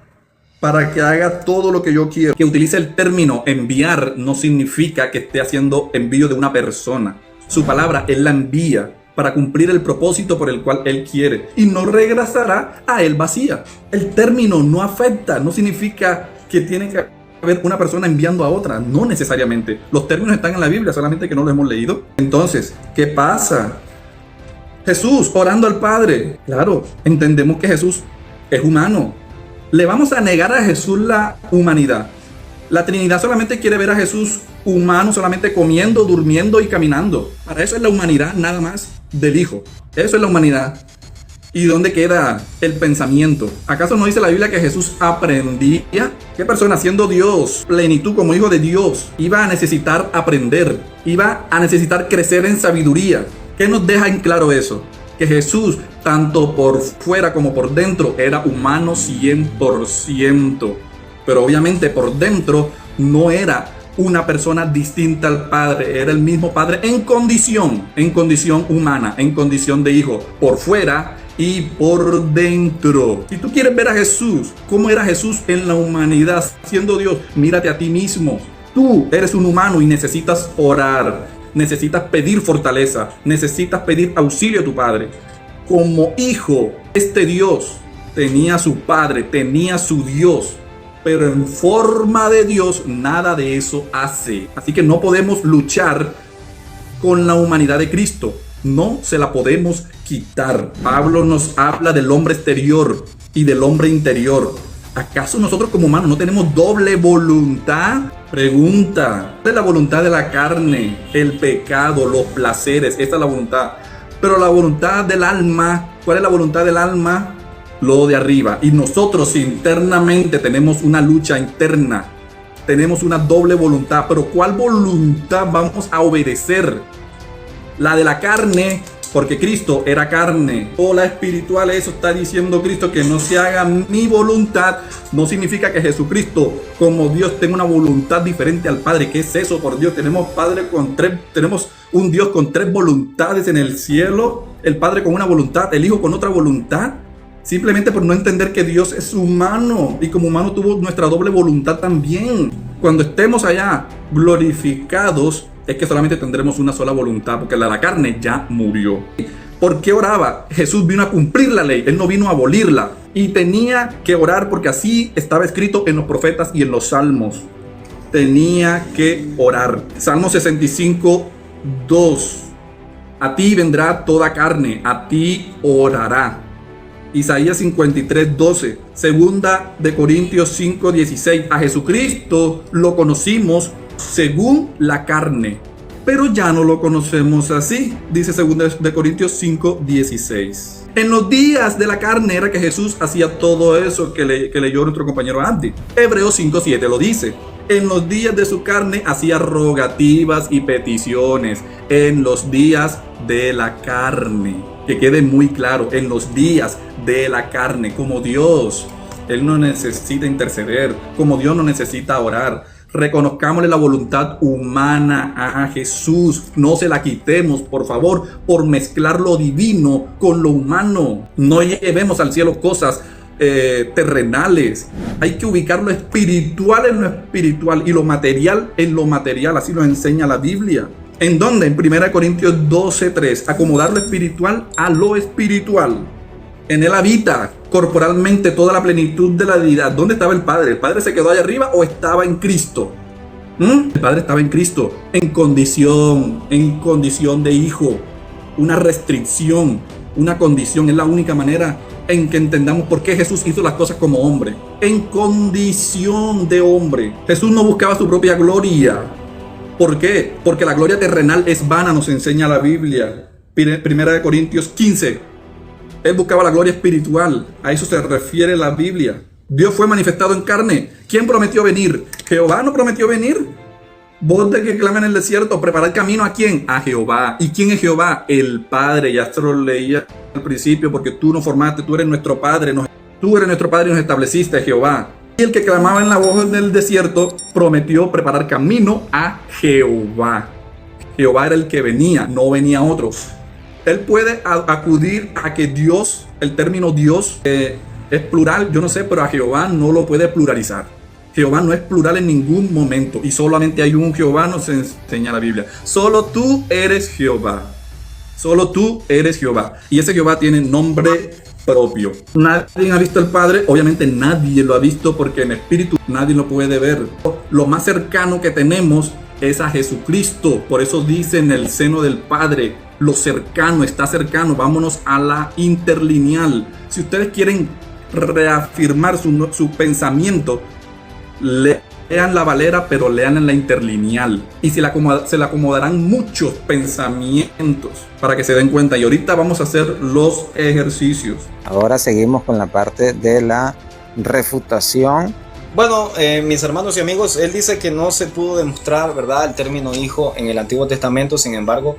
para que haga todo lo que yo quiero. Que utilice el término enviar no significa que esté haciendo envío de una persona. Su palabra Él la envía para cumplir el propósito por el cual Él quiere, y no regresará a Él vacía. El término no afecta, no significa que tiene que haber una persona enviando a otra, no necesariamente. Los términos están en la Biblia, solamente que no los hemos leído. Entonces, ¿qué pasa? Jesús orando al Padre. Claro, entendemos que Jesús es humano. Le vamos a negar a Jesús la humanidad. La Trinidad solamente quiere ver a Jesús humano, solamente comiendo, durmiendo y caminando. Para eso es la humanidad nada más del Hijo. Eso es la humanidad. ¿Y dónde queda el pensamiento? ¿Acaso no dice la Biblia que Jesús aprendía? ¿Qué persona, siendo Dios, plenitud como hijo de Dios, iba a necesitar aprender? Iba a necesitar crecer en sabiduría. ¿Qué nos deja en claro eso? Que Jesús, tanto por fuera como por dentro, era humano 100%. Pero obviamente por dentro no era una persona distinta al Padre, era el mismo Padre en condición humana, en condición de hijo, por fuera y por dentro. Si tú quieres ver a Jesús, ¿cómo era Jesús en la humanidad siendo Dios? Mírate a ti mismo. Tú eres un humano y necesitas orar, necesitas pedir fortaleza, necesitas pedir auxilio a tu Padre. Como hijo, este Dios tenía su Padre, tenía su Dios, pero en forma de Dios nada de eso hace. Así que no podemos luchar con la humanidad de Cristo. No se la podemos quitar. Pablo nos habla del hombre exterior y del hombre interior. ¿Acaso nosotros como humanos no tenemos doble voluntad? Pregunta. ¿Cuál es la voluntad de la carne? El pecado, los placeres. Esta es la voluntad. Pero la voluntad del alma, ¿cuál es la voluntad del alma? Lo de arriba. Y nosotros internamente tenemos una lucha interna. Tenemos una doble voluntad. Pero ¿cuál voluntad vamos a obedecer? La de la carne, porque Cristo era carne. O la espiritual, eso está diciendo Cristo, que no se haga mi voluntad. No significa que Jesucristo, como Dios, tenga una voluntad diferente al Padre. ¿Qué es eso? Por Dios, tenemos un Dios con 3 voluntades en el cielo. El Padre con una voluntad, el Hijo con otra voluntad. Simplemente por no entender que Dios es humano y como humano tuvo nuestra doble voluntad también. Cuando estemos allá glorificados, es que solamente tendremos una sola voluntad, porque la de la carne ya murió. ¿Por qué oraba? Jesús vino a cumplir la ley, Él no vino a abolirla. Y tenía que orar porque así estaba escrito en los profetas y en los salmos. Tenía que orar. Salmo 65, 2. A ti vendrá toda carne, a ti orará. Isaías 53, 12. Segunda de Corintios 5, 16. A Jesucristo lo conocimos según la carne, pero ya no lo conocemos así, dice 2 de Corintios 5, 16. En los días de la carne era que Jesús hacía todo eso que leyó nuestro compañero Andy. Hebreos 5, 7 lo dice. En los días de su carne hacía rogativas y peticiones. En los días de la carne. Que quede muy claro, en los días de la carne, como Dios. Él no necesita interceder, como Dios no necesita orar. Reconozcámosle la voluntad humana a Jesús. No se la quitemos, por favor, por mezclar lo divino con lo humano. No llevemos al cielo cosas terrenales. Hay que ubicar lo espiritual en lo espiritual y lo material en lo material. Así lo enseña la Biblia. ¿En dónde? En 1 Corintios 12:3. Acomodar lo espiritual a lo espiritual. En Él habita corporalmente toda la plenitud de la deidad. ¿Dónde estaba el Padre? ¿El Padre se quedó allá arriba o estaba en Cristo? El Padre estaba en Cristo, en condición de hijo. Una restricción, una condición. Es la única manera en que entendamos por qué Jesús hizo las cosas como hombre. En condición de hombre. Jesús no buscaba su propia gloria. ¿Por qué? Porque la gloria terrenal es vana, nos enseña la Biblia. 1 Corintios 15. Él buscaba la gloria espiritual. A eso se refiere la Biblia. Dios fue manifestado en carne. ¿Quién prometió venir? ¿Jehová no prometió venir? Voz de que clama en el desierto, preparar camino ¿a quién? A Jehová. ¿Y quién es Jehová? El Padre. Ya se lo leía al principio, porque tú nos formaste, tú eres nuestro Padre. Tú eres nuestro Padre y nos estableciste, Jehová. Y el que clamaba en la voz del desierto prometió preparar camino a Jehová. Jehová era el que venía, no venía otro. Él puede acudir a que Dios, el término Dios es plural, yo no sé, pero a Jehová no lo puede pluralizar. Jehová no es plural en ningún momento y solamente hay un Jehová, nos enseña la Biblia. Solo tú eres Jehová. Solo tú eres Jehová. Y ese Jehová tiene nombre propio. Nadie ha visto al Padre, obviamente nadie lo ha visto porque en espíritu nadie lo puede ver. Lo más cercano que tenemos es a Jesucristo, por eso dice en el seno del Padre, lo cercano, está cercano, vámonos a la interlineal. Si ustedes quieren reafirmar su pensamiento, lean la Valera, pero lean en la interlineal. Y se le acomodarán muchos pensamientos para que se den cuenta. Y ahorita vamos a hacer los ejercicios. Ahora seguimos con la parte de la refutación. Bueno, mis hermanos y amigos, él dice que no se pudo demostrar, ¿verdad?, el término hijo en el Antiguo Testamento. Sin embargo,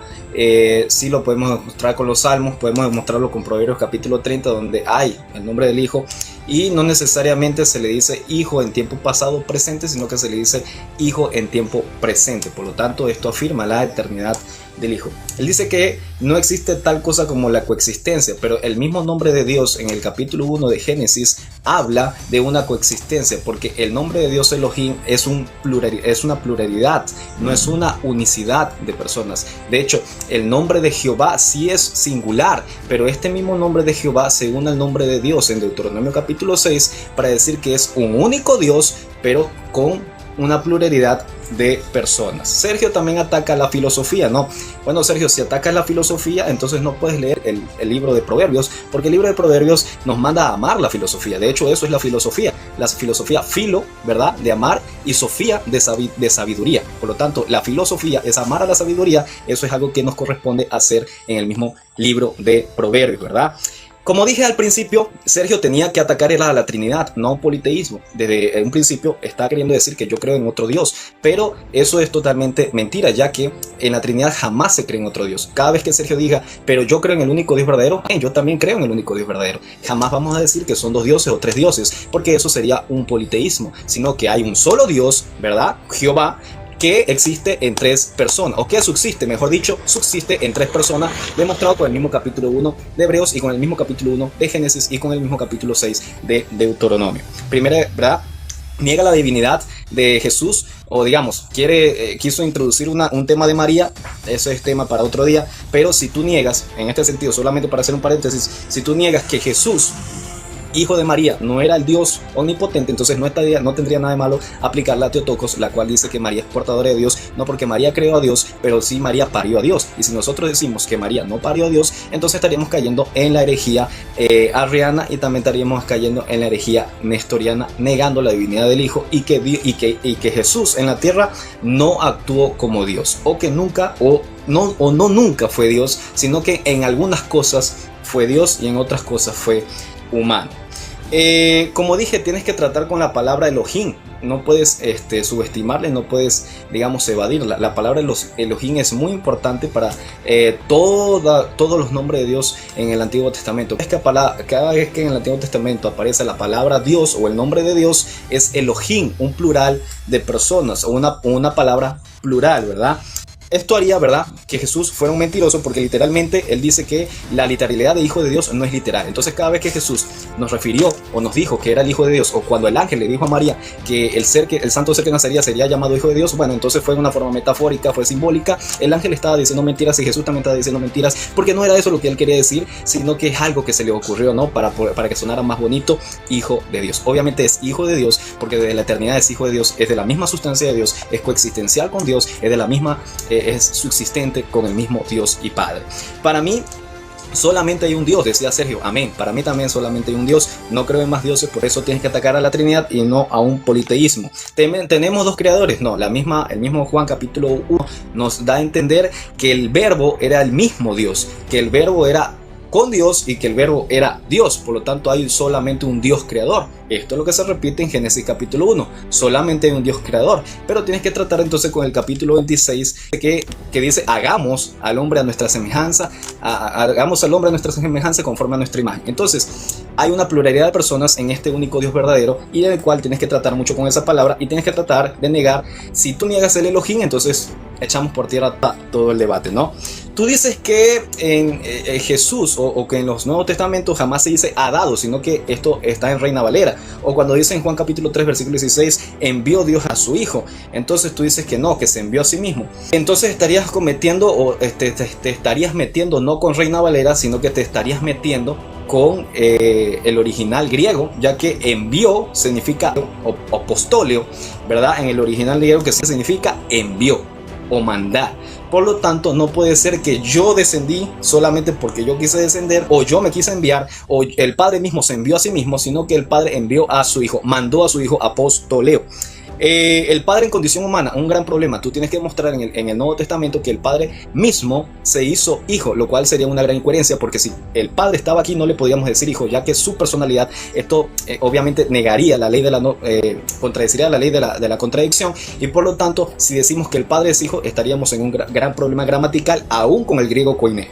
sí lo podemos demostrar con los Salmos, podemos demostrarlo con Proverbios capítulo 30, donde hay el nombre del hijo. Y no necesariamente se le dice hijo en tiempo pasado presente, sino que se le dice hijo en tiempo presente. Por lo tanto, esto afirma la eternidad del hijo. Él dice que no existe tal cosa como la coexistencia, pero el mismo nombre de Dios en el capítulo 1 de Génesis habla de una coexistencia, porque el nombre de Dios Elohim es una pluralidad, no es una unicidad de personas. De hecho, el nombre de Jehová sí es singular, pero este mismo nombre de Jehová se une al nombre de Dios en Deuteronomio capítulo 6 para decir que es un único Dios, pero con una pluralidad de personas. Sergio también ataca la filosofía, ¿no? Bueno, Sergio, si atacas la filosofía, entonces no puedes leer el libro de Proverbios, porque el libro de Proverbios nos manda a amar la filosofía. De hecho, eso es la filosofía filo, ¿verdad?, de amar, y sofía de sabiduría. Por lo tanto, la filosofía es amar a la sabiduría. Eso es algo que nos corresponde hacer en el mismo libro de Proverbios, ¿verdad? Como dije al principio, Sergio tenía que atacar a la Trinidad, no politeísmo. Desde un principio está queriendo decir que yo creo en otro Dios, pero eso es totalmente mentira, ya que en la Trinidad jamás se cree en otro Dios. Cada vez que Sergio diga, pero yo creo en el único Dios verdadero, yo también creo en el único Dios verdadero. Jamás vamos a decir que son dos dioses o tres dioses, porque eso sería un politeísmo, sino que hay un solo Dios, ¿verdad?, Jehová, que existe en tres personas, o que subsiste, mejor dicho, subsiste en tres personas, demostrado con el mismo capítulo 1 de Hebreos y con el mismo capítulo 1 de Génesis y con el mismo capítulo 6 de Deuteronomio. Primera, ¿verdad?, niega la divinidad de Jesús, o digamos, quiso introducir un tema de María. Eso es tema para otro día, pero si tú niegas, en este sentido, solamente para hacer un paréntesis, si tú niegas que Jesús, hijo de María, no era el Dios omnipotente, entonces no tendría nada de malo aplicar la Teotocos, la cual dice que María es portadora de Dios, no porque María creó a Dios, pero sí María parió a Dios. Y si nosotros decimos que María no parió a Dios, entonces estaríamos cayendo en la herejía arriana, y también estaríamos cayendo en la herejía nestoriana, negando la divinidad del Hijo, y que Jesús en la tierra no actuó como Dios, o que nunca nunca fue Dios, sino que en algunas cosas fue Dios y en otras cosas fue humano. Como dije, tienes que tratar con la palabra Elohim. No puedes subestimarla, no puedes, digamos, evadirla. La palabra Elohim es muy importante para todos los nombres de Dios en el Antiguo Testamento. Cada vez que en el Antiguo Testamento aparece la palabra Dios o el nombre de Dios, es Elohim, un plural de personas, o una palabra plural, ¿verdad? Esto haría, ¿verdad?, que Jesús fuera un mentiroso, porque literalmente él dice que la literalidad de hijo de Dios no es literal. Entonces, cada vez que Jesús nos refirió o nos dijo que era el hijo de Dios, o cuando el ángel le dijo a María que el santo ser que nacería sería llamado hijo de Dios, bueno, entonces fue de una forma metafórica, fue simbólica. El ángel estaba diciendo mentiras y Jesús también estaba diciendo mentiras, porque no era eso lo que él quería decir, sino que es algo que se le ocurrió, ¿no?, para que sonara más bonito, hijo de Dios. Obviamente es hijo de Dios porque desde la eternidad es hijo de Dios, es de la misma sustancia de Dios, es coexistencial con Dios, es de la misma es subsistente con el mismo Dios y Padre. Para mí solamente hay un Dios, decía Sergio. Amén. Para mí también solamente hay un Dios. No creo en más dioses, por eso tienes que atacar a la Trinidad y no a un politeísmo. ¿Tenemos dos creadores? No, el mismo Juan capítulo 1 nos da a entender que el verbo era el mismo Dios, que el verbo era con Dios y que el verbo era Dios. Por lo tanto, hay solamente un Dios creador. Esto es lo que se repite en Génesis capítulo 1. Solamente hay un Dios creador. Pero tienes que tratar entonces con el capítulo 26 que dice: hagamos al hombre a nuestra semejanza, hagamos al hombre a nuestra semejanza conforme a nuestra imagen. Entonces, hay una pluralidad de personas en este único Dios verdadero, y del cual tienes que tratar mucho con esa palabra, y tienes que tratar de negar. Si tú niegas el Elohim, entonces echamos por tierra todo el debate, ¿no? Tú dices que en Jesús o que en los Nuevos Testamentos jamás se dice ha dado, sino que esto está en Reina Valera. O cuando dice en Juan capítulo 3 versículo 16, envió Dios a su Hijo. Entonces tú dices que no, que se envió a sí mismo. Entonces estarías cometiendo, o te estarías metiendo no con Reina Valera, sino que te estarías metiendo con el original griego, ya que envió significa apostoleo, ¿verdad? En el original griego, que significa envió o mandar. Por lo tanto, no puede ser que yo descendí solamente porque yo quise descender, o yo me quise enviar, o el Padre mismo se envió a sí mismo, sino que el Padre envió a su Hijo, mandó a su Hijo apostoleo. El Padre en condición humana, un gran problema. Tú tienes que demostrar en el Nuevo Testamento que el Padre mismo se hizo hijo, lo cual sería una gran incoherencia, porque si el Padre estaba aquí no le podíamos decir hijo, ya que su personalidad, esto obviamente negaría la ley de la contradeciría la ley de la contradicción, y por lo tanto, si decimos que el Padre es hijo, estaríamos en un gran problema gramatical, aún con el griego koiné.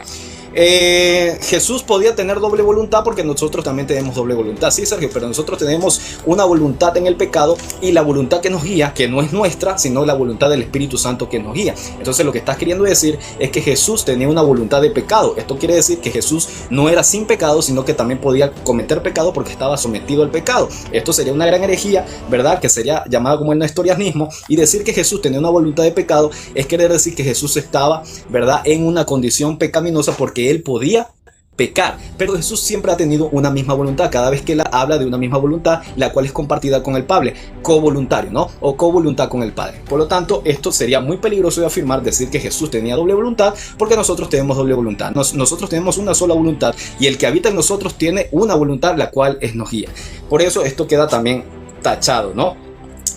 Jesús podía tener doble voluntad, porque nosotros también tenemos doble voluntad, sí, Sergio, pero nosotros tenemos una voluntad en el pecado y la voluntad que nos guía, que no es nuestra, sino la voluntad del Espíritu Santo que nos guía. Entonces lo que estás queriendo decir es que Jesús tenía una voluntad de pecado. Esto quiere decir que Jesús no era sin pecado, sino que también podía cometer pecado porque estaba sometido al pecado. Esto sería una gran herejía, ¿verdad? Que sería llamada como el nestorianismo, y decir que Jesús tenía una voluntad de pecado es querer decir que Jesús estaba, ¿verdad?, en una condición pecaminosa, porque él podía pecar, pero Jesús siempre ha tenido una misma voluntad. Cada vez que él habla de una misma voluntad, la cual es compartida con el Padre, covoluntario, ¿no? O covoluntad con el Padre. Por lo tanto, esto sería muy peligroso de afirmar, decir que Jesús tenía doble voluntad, porque nosotros tenemos doble voluntad. Nosotros tenemos una sola voluntad, y el que habita en nosotros tiene una voluntad, la cual nos guía. Por eso esto queda también tachado, ¿no?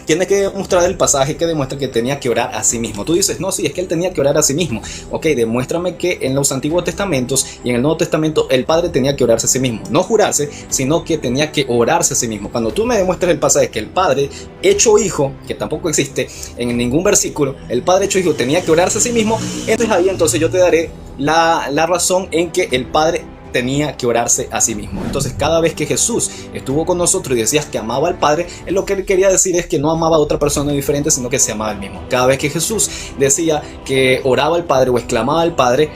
Tiene que demostrar el pasaje que demuestra que tenía que orar a sí mismo. Tú dices, no, sí, es que él tenía que orar a sí mismo. Ok, demuéstrame que en los Antiguos Testamentos y en el Nuevo Testamento el Padre tenía que orarse a sí mismo. No jurarse, sino que tenía que orarse a sí mismo. Cuando tú me demuestras el pasaje que el Padre hecho hijo, que tampoco existe en ningún versículo, el Padre hecho hijo tenía que orarse a sí mismo, entonces yo te daré la razón en que el Padre tenía que orarse a sí mismo. Entonces, cada vez que Jesús estuvo con nosotros y decías que amaba al Padre, lo que él quería decir es que no amaba a otra persona diferente, sino que se amaba al mismo. Cada vez que Jesús decía que oraba al Padre o exclamaba al Padre,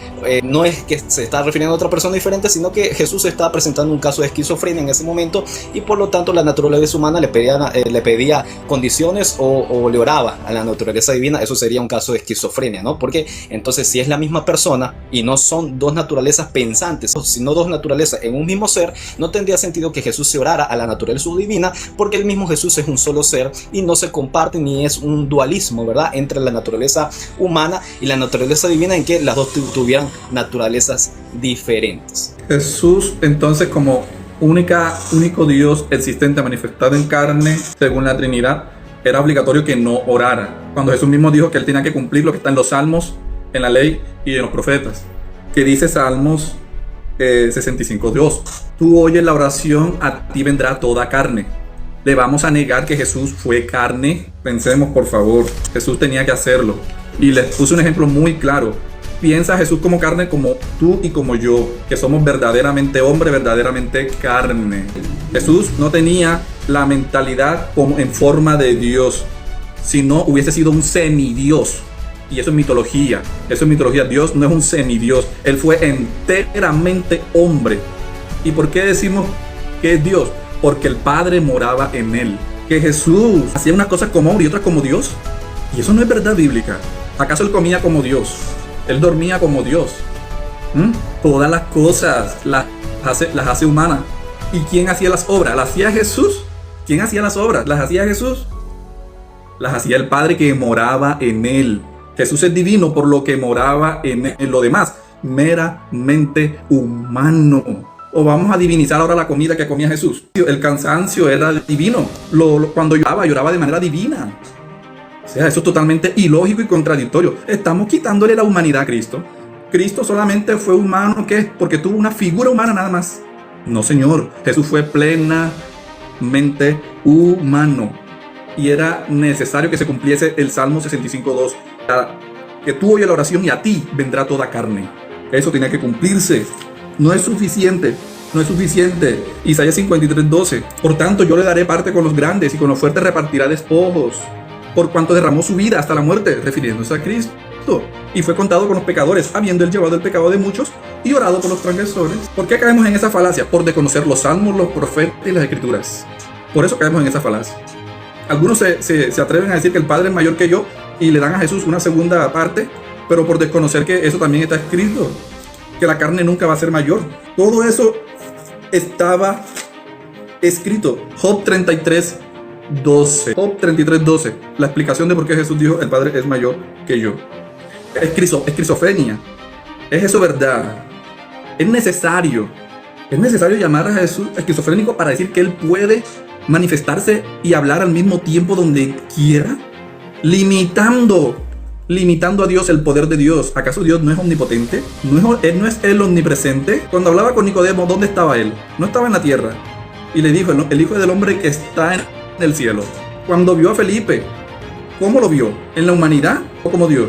no es que se está refiriendo a otra persona diferente, sino que Jesús estaba presentando un caso de esquizofrenia en ese momento, y por lo tanto la naturaleza humana le pedía condiciones o le oraba a la naturaleza divina. Eso sería un caso de esquizofrenia, ¿no? Porque entonces, si es la misma persona y no son dos naturalezas pensantes, sino dos naturalezas en un mismo ser, no tendría sentido que Jesús se orara a la naturaleza divina, porque el mismo Jesús es un solo ser y no se comparte, ni es un dualismo, ¿verdad?, entre la naturaleza humana y la naturaleza divina, en que las dos tuvieran naturalezas diferentes. Jesús, entonces, como único Dios existente manifestado en carne, según la Trinidad, era obligatorio que no orara. Cuando Jesús mismo dijo que él tenía que cumplir lo que está en los Salmos, en la ley y en los profetas, que dice Salmos 65:2: tú oyes la oración, a ti vendrá toda carne. ¿Le vamos a negar que Jesús fue carne? Pensemos, por favor. Jesús tenía que hacerlo. Y les puse un ejemplo muy claro. Piensa a Jesús como carne, como tú y como yo, que somos verdaderamente hombre, verdaderamente carne. Jesús no tenía la mentalidad como en forma de Dios, sino hubiese sido un semidios. Y eso es mitología. Dios no es un semidios. Él fue enteramente hombre. ¿Y por qué decimos que es Dios? Porque el Padre moraba en él. Que Jesús hacía unas cosas como hombre y otras como Dios. Y eso no es verdad bíblica. ¿Acaso él comía como Dios? Él dormía como Dios. Todas las cosas las hace humanas. ¿Y quién hacía las obras? ¿Las hacía Jesús? ¿Quién hacía las obras? ¿Las hacía Jesús? Las hacía el Padre que moraba en él. Jesús es divino por lo que moraba en lo demás, meramente humano. O vamos a divinizar ahora la comida que comía Jesús. El cansancio era divino. Cuando lloraba de manera divina. O sea, eso es totalmente ilógico y contradictorio. Estamos quitándole la humanidad a Cristo. Cristo solamente fue humano, ¿qué? Porque tuvo una figura humana nada más. No, señor. Jesús fue plenamente humano. Y era necesario que se cumpliese el Salmo 65:2. Que tú oyes la oración y a ti vendrá toda carne. Eso tenía que cumplirse. No es suficiente. Isaías 53:12. Por tanto, yo le daré parte con los grandes y con los fuertes repartirá despojos. Por cuanto derramó su vida hasta la muerte, refiriéndose a Cristo. Y fue contado con los pecadores, habiendo él llevado el pecado de muchos y orado por los transgresores. ¿Por qué caemos en esa falacia? Por desconocer los salmos, los profetas y las escrituras. Por eso caemos en esa falacia. Algunos se atreven a decir que el Padre es mayor que yo y le dan a Jesús una segunda parte, pero por desconocer que eso también está escrito, que la carne nunca va a ser mayor. Todo eso estaba escrito. Job 33:12. Job 33:12. La explicación de por qué Jesús dijo, el Padre es mayor que yo. Es esquizofrenia. ¿Es eso verdad? Es necesario llamar a Jesús esquizofrénico para decir que Él puede manifestarse y hablar al mismo tiempo donde quiera, limitando a Dios, el poder de Dios. ¿Acaso Dios no es omnipotente? ¿Él no es el omnipresente? Cuando hablaba con Nicodemo, ¿dónde estaba Él? No estaba en la tierra. Y le dijo, el Hijo del Hombre que está en el cielo. Cuando vio a Felipe, ¿cómo lo vio? ¿En la humanidad o como Dios?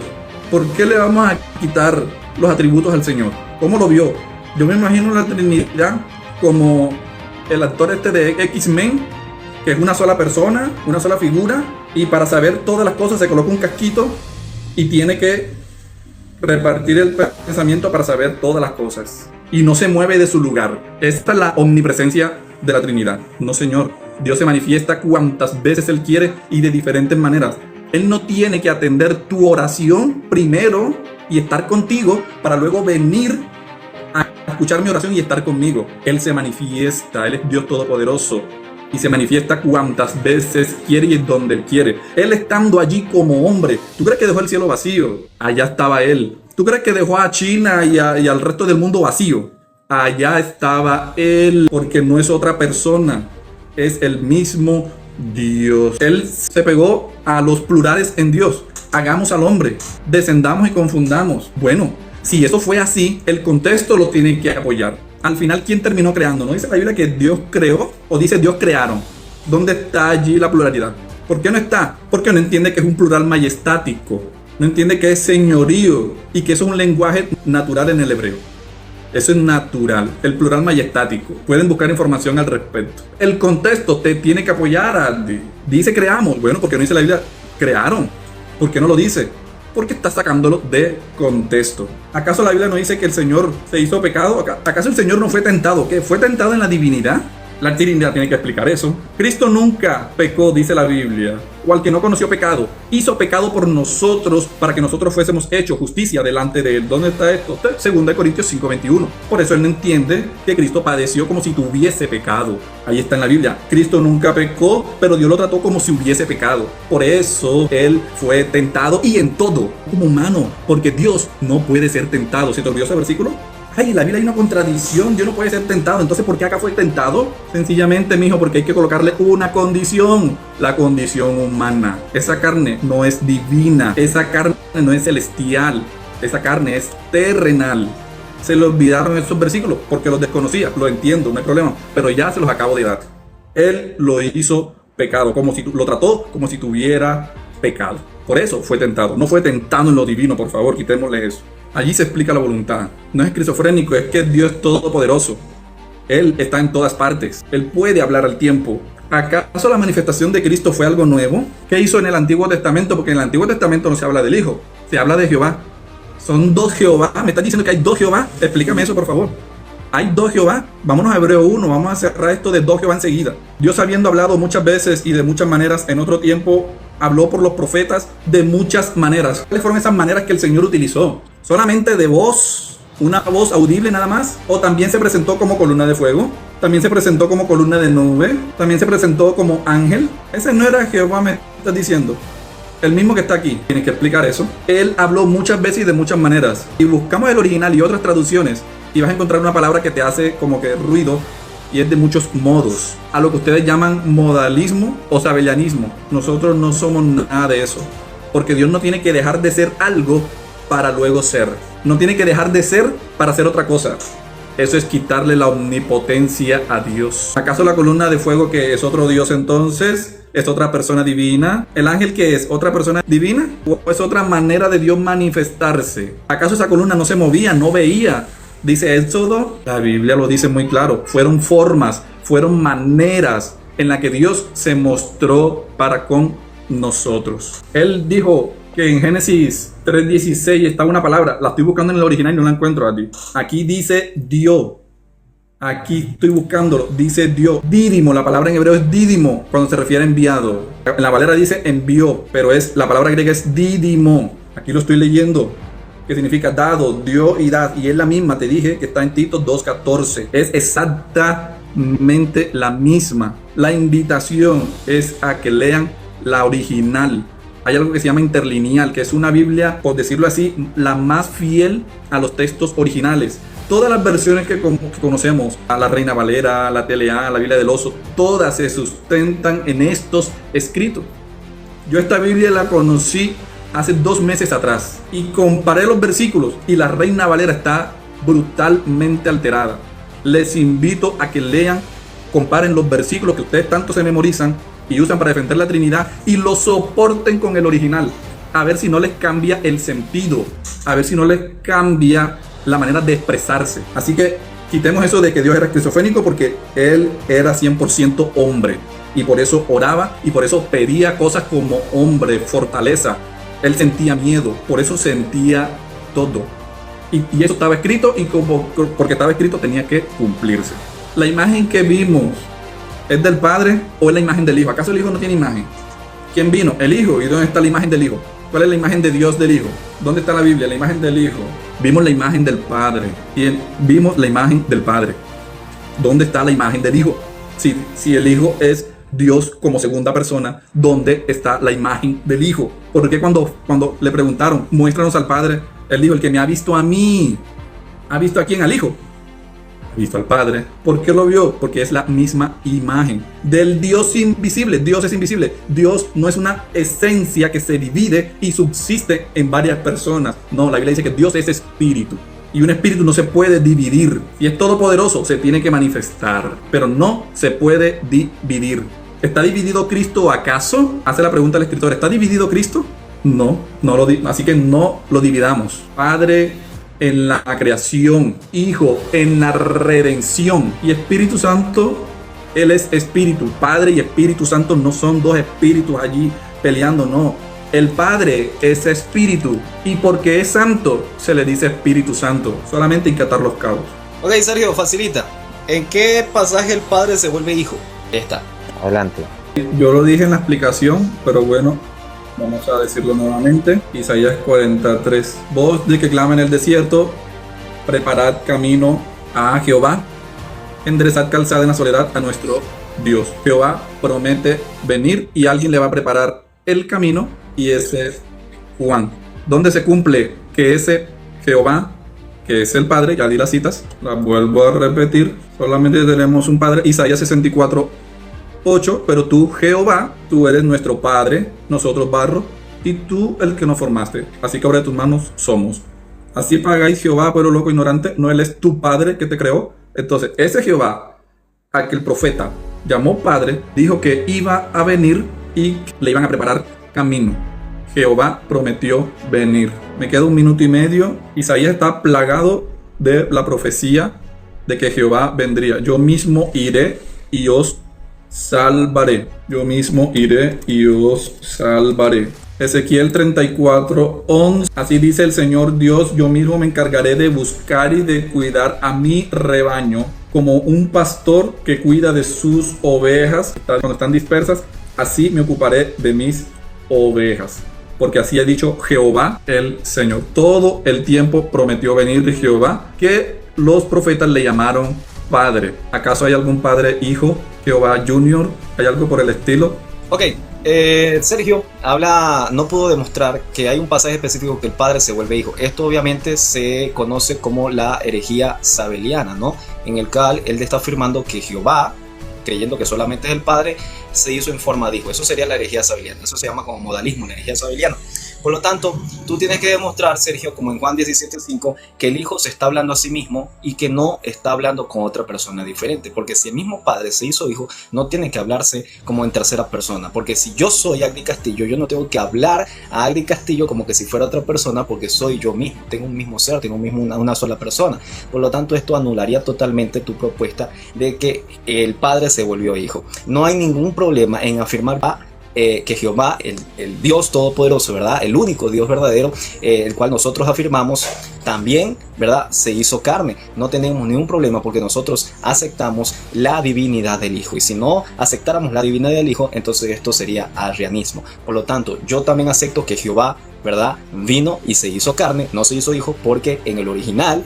¿Por qué le vamos a quitar los atributos al Señor? ¿Cómo lo vio? Yo me imagino la Trinidad como el actor de X-Men, que es una sola persona, una sola figura, y para saber todas las cosas se coloca un casquito y tiene que repartir el pensamiento para saber todas las cosas. Y no se mueve de su lugar. Esta es la omnipresencia de la Trinidad. No, Señor. Dios se manifiesta cuantas veces Él quiere y de diferentes maneras. Él no tiene que atender tu oración primero y estar contigo para luego venir a escuchar mi oración y estar conmigo. Él se manifiesta, Él es Dios Todopoderoso y se manifiesta cuantas veces quiere y donde Él quiere. Él estando allí como hombre. ¿Tú crees que dejó el cielo vacío? Allá estaba Él. ¿Tú crees que dejó a China y al resto del mundo vacío? Allá estaba Él, porque no es otra persona, es el mismo Dios. Él se pegó a los plurales en Dios. Hagamos al hombre, descendamos y confundamos. Bueno, si eso fue así, el contexto lo tiene que apoyar. Al final, ¿quién terminó creando? ¿No dice la Biblia que Dios creó o dice Dios crearon? ¿Dónde está allí la pluralidad? ¿Por qué no está? Porque no entiende que es un plural majestático. No entiende que es señorío y que eso es un lenguaje natural en el hebreo. Eso es natural, el plural majestático. Pueden buscar información al respecto. El contexto te tiene que apoyar, Andy. Dice creamos. Bueno, ¿por qué no dice la Biblia crearon? ¿Por qué no lo dice? Porque está sacándolo de contexto. ¿Acaso la Biblia no dice que el Señor se hizo pecado? ¿Acaso el Señor no fue tentado? ¿Qué? ¿Fue tentado en la divinidad? La Trinidad tiene que explicar eso. Cristo nunca pecó, dice la Biblia. O al que no conoció pecado, hizo pecado por nosotros para que nosotros fuésemos hechos justicia delante de Él. ¿Dónde está esto? 2 Corintios 5:21. Por eso Él no entiende que Cristo padeció como si tuviese pecado. Ahí está en la Biblia. Cristo nunca pecó, pero Dios lo trató como si hubiese pecado. Por eso Él fue tentado y en todo, como humano. Porque Dios no puede ser tentado. ¿Se te olvidó ese versículo? Ay, en la Biblia hay una contradicción, Dios no puede ser tentado. Entonces, ¿por qué acá fue tentado? Sencillamente, mijo, porque hay que colocarle una condición. La condición humana. Esa carne no es divina. Esa carne no es celestial. Esa carne es terrenal. Se le olvidaron esos versículos porque los desconocía. Lo entiendo, no hay problema. Pero ya se los acabo de dar. Él lo hizo pecado, lo trató como si tuviera pecado. Por eso fue tentado. No fue tentado en lo divino, por favor, quitémosle eso. Allí se explica la voluntad. No es esquizofrénico, es que Dios es todopoderoso. Él está en todas partes. Él puede hablar al tiempo. ¿Acaso la manifestación de Cristo fue algo nuevo? ¿Qué hizo en el Antiguo Testamento? Porque en el Antiguo Testamento no se habla del Hijo, se habla de Jehová. Son dos Jehová. ¿Me estás diciendo que hay dos Jehová? Explícame eso, por favor. Hay dos Jehová. Vámonos a Hebreo 1. Vamos a cerrar esto de dos Jehová enseguida. Dios, habiendo hablado muchas veces y de muchas maneras en otro tiempo, habló por los profetas de muchas maneras. ¿Cuáles fueron esas maneras que el Señor utilizó? ¿Solamente de voz? ¿Una voz audible nada más? ¿O también se presentó como columna de fuego? ¿También se presentó como columna de nube? ¿También se presentó como ángel? Ese no era Jehová, me estás diciendo. El mismo que está aquí. Tienes que explicar eso. Él habló muchas veces y de muchas maneras. Y buscamos el original y otras traducciones y vas a encontrar una palabra que te hace como que ruido y es de muchos modos. A lo que ustedes llaman modalismo o sabellanismo. Nosotros no somos nada de eso. Porque Dios no tiene que dejar de ser algo para luego ser. No tiene que dejar de ser para hacer otra cosa. Eso es quitarle la omnipotencia a Dios. ¿Acaso la columna de fuego, que es otro Dios entonces, es otra persona divina? ¿El ángel, que es otra persona divina? ¿O es otra manera de Dios manifestarse? ¿Acaso esa columna no se movía, no veía? Dice Éxodo, la Biblia lo dice muy claro. Fueron formas, fueron maneras en las que Dios se mostró para con nosotros. Él dijo que en Génesis 3:16 estaba una palabra, la estoy buscando en el original y no la encuentro aquí. Aquí dice Dios. Aquí estoy buscándolo, dice Dios. Dídimo, la palabra en hebreo es dídimo cuando se refiere a enviado. En la Valera dice envió, pero la palabra griega es dídimo. Aquí lo estoy leyendo. que significa dado, dio y dad, y es la misma, te dije que está en Tito 2:14, es exactamente la misma. La invitación es a que lean la original. Hay algo que se llama interlineal, que es una Biblia, por decirlo así, la más fiel a los textos originales. Todas las versiones que conocemos, a la Reina Valera, la TLA, la Biblia del Oso, todas se sustentan en estos escritos. Yo esta Biblia la conocí hace 2 meses atrás y comparé los versículos y la Reina Valera está brutalmente alterada. Les invito a que lean, comparen los versículos que ustedes tanto se memorizan y usan para defender la Trinidad y lo soporten con el original, a ver si no les cambia el sentido, a ver si no les cambia la manera de expresarse. Así que quitemos eso de que Dios era esquizofrénico, porque Él era 100% hombre y por eso oraba y por eso pedía cosas como hombre, fortaleza. Él sentía miedo, por eso sentía todo. Y eso estaba escrito, y porque estaba escrito tenía que cumplirse. La imagen que vimos, ¿es del Padre o es la imagen del Hijo? ¿Acaso el Hijo no tiene imagen? ¿Quién vino? El Hijo. ¿Y dónde está la imagen del Hijo? ¿Cuál es la imagen de Dios del Hijo? ¿Dónde está la Biblia? La imagen del Hijo. Vimos la imagen del Padre. Y vimos la imagen del Padre. ¿Dónde está la imagen del Hijo? Si el Hijo es Dios como segunda persona, ¿dónde está la imagen del Hijo? Porque cuando le preguntaron, muéstranos al Padre, Él dijo, el que me ha visto a mí, ¿ha visto a quién? Al Hijo. Ha visto al Padre. ¿Por qué lo vio? Porque es la misma imagen del Dios invisible. Dios es invisible. Dios no es una esencia que se divide y subsiste en varias personas. No, la Biblia dice que Dios es espíritu. Y un espíritu no se puede dividir. Y es todopoderoso, se tiene que manifestar, pero no se puede dividir. ¿Está dividido Cristo acaso? Hace la pregunta el escritor. ¿Está dividido Cristo? No, así que no lo dividamos. Padre en la creación, Hijo en la redención y Espíritu Santo, Él es espíritu. Padre y Espíritu Santo no son dos espíritus allí peleando, no. El Padre es espíritu y porque es santo se le dice Espíritu Santo. Solamente hay que atar los cabos. Ok, Sergio, facilita. ¿En qué pasaje el Padre se vuelve hijo? Está. Adelante. Yo lo dije en la explicación, pero bueno, vamos a decirlo nuevamente. Isaías 43. Voz de que clama en el desierto, preparad camino a Jehová, enderezad calzada en la soledad a nuestro Dios. Jehová promete venir y alguien le va a preparar el camino, y ese es Juan. ¿Dónde se cumple que ese Jehová, que es el Padre? Ya di las citas, las vuelvo a repetir. Solamente tenemos un Padre. Isaías 64:8. Pero tú, Jehová, tú eres nuestro Padre, nosotros barro, y tú el que nos formaste. Así que obra de tus manos somos. Así pagáis Jehová, pueblo loco ignorante. ¿No Él es tu Padre que te creó? Entonces, ese Jehová, a que el profeta llamó Padre, dijo que iba a venir y le iban a preparar camino. Jehová prometió venir. Me queda 1 minuto y medio. Isaías está plagado de la profecía de que Jehová vendría. Yo mismo iré y os salvaré. Yo mismo iré y os salvaré. Ezequiel 34:11. Así dice el Señor Dios: yo mismo me encargaré de buscar y de cuidar a mi rebaño, como un pastor que cuida de sus ovejas cuando están dispersas. Así me ocuparé de mis ovejas. Porque así ha dicho Jehová el Señor. Todo el tiempo prometió venir de Jehová, que los profetas le llamaron Padre. ¿Acaso hay algún Padre Hijo, Jehová Junior? ¿Hay algo por el estilo? Ok, Sergio no pudo demostrar que hay un pasaje específico que el Padre se vuelve hijo. Esto obviamente se conoce como la herejía sabeliana, ¿no? En el cual él está afirmando que Jehová, creyendo que solamente es el Padre, se hizo en forma de hijo. Eso sería la herejía sabeliana. Eso se llama como modalismo, la herejía sabeliana. Por lo tanto, tú tienes que demostrar, Sergio, como en Juan 17:5, que el Hijo se está hablando a sí mismo y que no está hablando con otra persona diferente. Porque si el mismo Padre se hizo hijo, no tiene que hablarse como en tercera persona. Porque si yo soy Agri Castillo, yo no tengo que hablar a Agri Castillo como que si fuera otra persona, porque soy yo mismo. Tengo un mismo ser, tengo una sola persona. Por lo tanto, esto anularía totalmente tu propuesta de que el Padre se volvió hijo. No hay ningún problema en afirmar que Jehová, el Dios Todopoderoso, ¿verdad? El único Dios verdadero, el cual nosotros afirmamos, también, ¿verdad? Se hizo carne. No tenemos ningún problema porque nosotros aceptamos la divinidad del Hijo. Y si no aceptáramos la divinidad del Hijo, entonces esto sería arrianismo. Por lo tanto, yo también acepto que Jehová, ¿verdad? Vino y se hizo carne, no se hizo hijo, porque en el original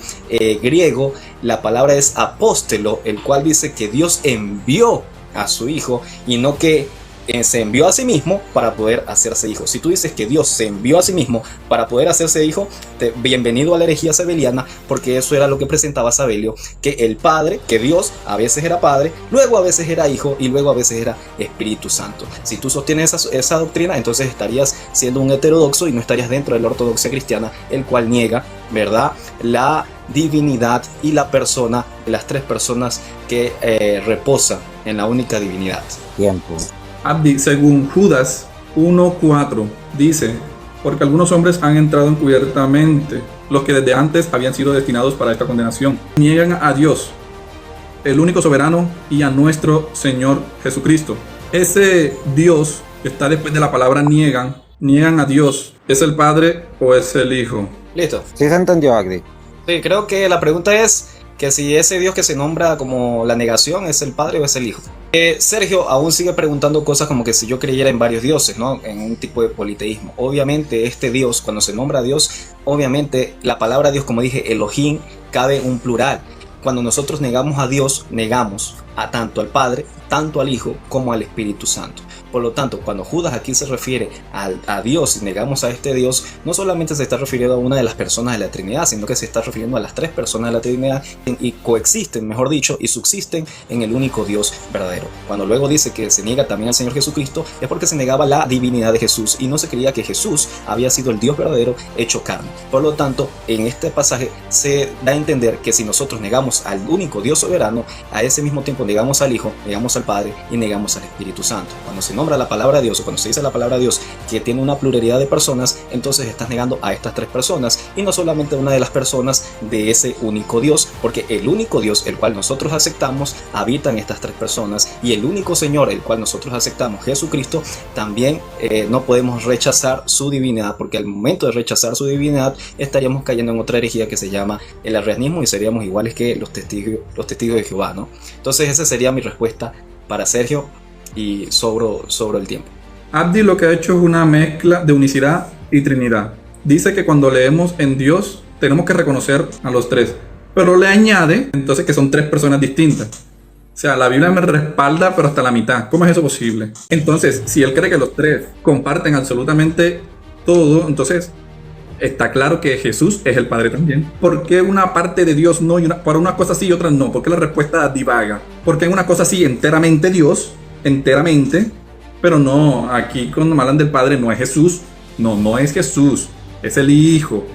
griego la palabra es apóstelo, el cual dice que Dios envió a su hijo y no que se envió a sí mismo para poder hacerse hijo. Si tú dices que Dios se envió a sí mismo para poder hacerse hijo, bienvenido a la herejía sabeliana, porque eso era lo que presentaba Sabelio, que el Padre, que Dios a veces era Padre, luego a veces era Hijo y luego a veces era Espíritu Santo. Si tú sostienes esa doctrina, entonces estarías siendo un heterodoxo y no estarías dentro de la ortodoxia cristiana, el cual niega, ¿verdad?, la divinidad y la persona de las tres personas que reposan en la única divinidad. Tiempo. Abdi, según Judas 1:4, dice: porque algunos hombres han entrado encubiertamente, los que desde antes habían sido destinados para esta condenación. Niegan a Dios, el único soberano, y a nuestro Señor Jesucristo. Ese Dios que está después de la palabra niegan a Dios. ¿Es el Padre o es el Hijo? Listo. ¿Sí se entendió, Agdi? Sí, creo que la pregunta es que si ese Dios que se nombra como la negación es el Padre o es el Hijo. Sergio aún sigue preguntando cosas como que si yo creyera en varios dioses, ¿no? En un tipo de politeísmo. Obviamente este Dios, cuando se nombra Dios, obviamente la palabra Dios, como dije, Elohim, cabe un plural. Cuando nosotros negamos a Dios, negamos a tanto al Padre, tanto al Hijo, como al Espíritu Santo. Por lo tanto, cuando Judas aquí se refiere a Dios y negamos a este Dios, no solamente se está refiriendo a una de las personas de la Trinidad, sino que se está refiriendo a las tres personas de la Trinidad y coexisten, mejor dicho, y subsisten en el único Dios verdadero. Cuando luego dice que se niega también al Señor Jesucristo, es porque se negaba la divinidad de Jesús y no se creía que Jesús había sido el Dios verdadero hecho carne. Por lo tanto, en este pasaje se da a entender que si nosotros negamos al único Dios soberano, a ese mismo tiempo negamos al Hijo, negamos al Padre y negamos al Espíritu Santo. Cuando se nombra la palabra Dios o cuando se dice la palabra Dios que tiene una pluralidad de personas, entonces estás negando a estas tres personas y no solamente a una de las personas de ese único Dios, porque el único Dios, el cual nosotros aceptamos, habita en estas tres personas, y el único Señor, el cual nosotros aceptamos, Jesucristo, también no podemos rechazar su divinidad, porque al momento de rechazar su divinidad estaríamos cayendo en otra herejía que se llama el arrianismo y seríamos iguales que los testigos de Jehová, ¿no? Entonces esa sería mi respuesta para Sergio y sobre el tiempo. Abdi lo que ha hecho es una mezcla de unicidad y trinidad. Dice que cuando leemos en Dios tenemos que reconocer a los tres, pero le añade entonces que son tres personas distintas. O sea, la Biblia me respalda, pero hasta la mitad. ¿Cómo es eso posible? Entonces, si él cree que los tres comparten absolutamente todo, entonces está claro que Jesús es el Padre también. ¿Por qué una parte de Dios no y para una cosa sí y otra no? ¿Por qué la respuesta divaga? Porque en una cosa sí enteramente Dios, enteramente, pero no, aquí cuando me hablan del Padre no es Jesús, no es Jesús, es el Hijo.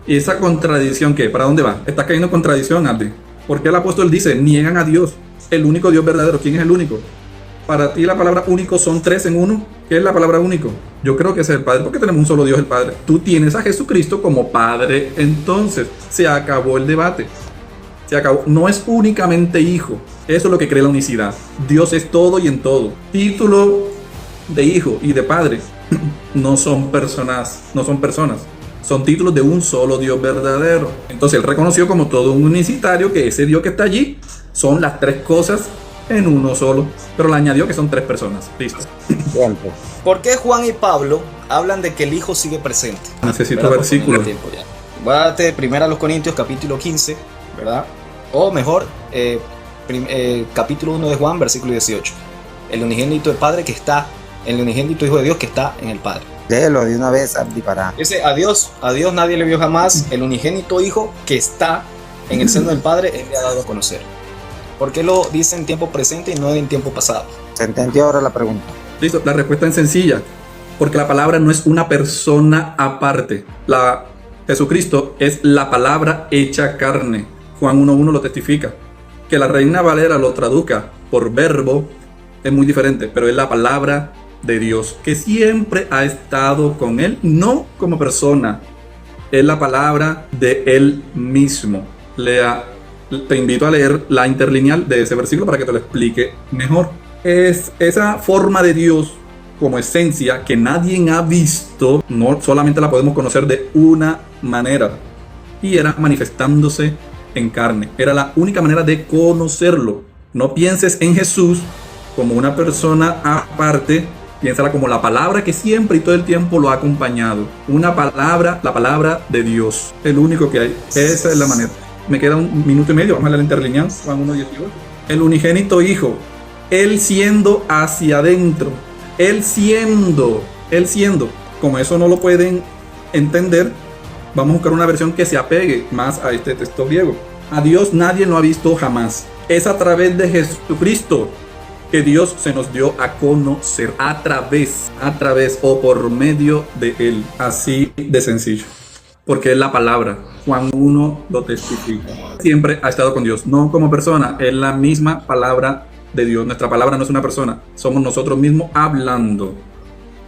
Y esa contradicción, ¿qué? ¿Para dónde va? Está cayendo en contradicción, Abdi. Porque el apóstol dice, niegan a Dios, el único Dios verdadero. ¿Quién es el único? Para ti la palabra único son tres en uno. ¿Qué es la palabra único? Yo creo que es el Padre, porque tenemos un solo Dios, el Padre. Tú tienes a Jesucristo como Padre, entonces se acabó el debate. Se acabó. No es únicamente Hijo. Eso es lo que cree la unicidad. Dios es todo y en todo. Título de Hijo y de Padre no son personas. Son títulos de un solo Dios verdadero. Entonces él reconoció como todo un unicitario que ese Dios que está allí son las tres cosas en uno solo. Pero le añadió que son tres personas. Listo. ¿Por qué Juan y Pablo hablan de que el Hijo sigue presente? Necesito versículos. Voy a darte primero a los Corintios capítulo 15, ¿verdad? O mejor, capítulo 1 de Juan, versículo 18. El unigénito del Padre que está, el unigénito Hijo de Dios que está en el Padre. Léelo de una vez, Abdi, para... Dice, a Dios nadie le vio jamás, el unigénito Hijo que está en el seno del Padre, Él le ha dado a conocer. ¿Por qué lo dice en tiempo presente y no en tiempo pasado? ¿Se entendió ahora la pregunta? Listo, la respuesta es sencilla. Porque la palabra no es una persona aparte. Jesucristo es la palabra hecha carne. Juan 1.1 lo testifica. Que la Reina Valera lo traduzca por verbo es muy diferente, pero es la palabra de Dios, que siempre ha estado con Él, no como persona. Es la palabra de Él mismo. Te invito a leer la interlineal de ese versículo para que te lo explique mejor. Es esa forma de Dios como esencia que nadie ha visto, no solamente la podemos conocer de una manera, y era manifestándose en carne. Era la única manera de conocerlo. No pienses en Jesús como una persona aparte, piénsala como la palabra que siempre y todo el tiempo lo ha acompañado. Una palabra, la palabra de Dios, el único que hay. Esa es la manera. Me queda 1 minuto y medio, vamos a leer la interlineal, Juan 1:18. El unigénito Hijo, Él siendo hacia adentro, Él siendo, como eso no lo pueden entender, vamos a buscar una versión que se apegue más a este texto griego. A Dios nadie lo ha visto jamás. Es a través de Jesucristo que Dios se nos dio a conocer, a través o por medio de Él. Así de sencillo. Porque es la palabra. Juan 1 lo testifica. Siempre ha estado con Dios, no como persona, es la misma palabra de Dios. Nuestra palabra no es una persona, somos nosotros mismos hablando.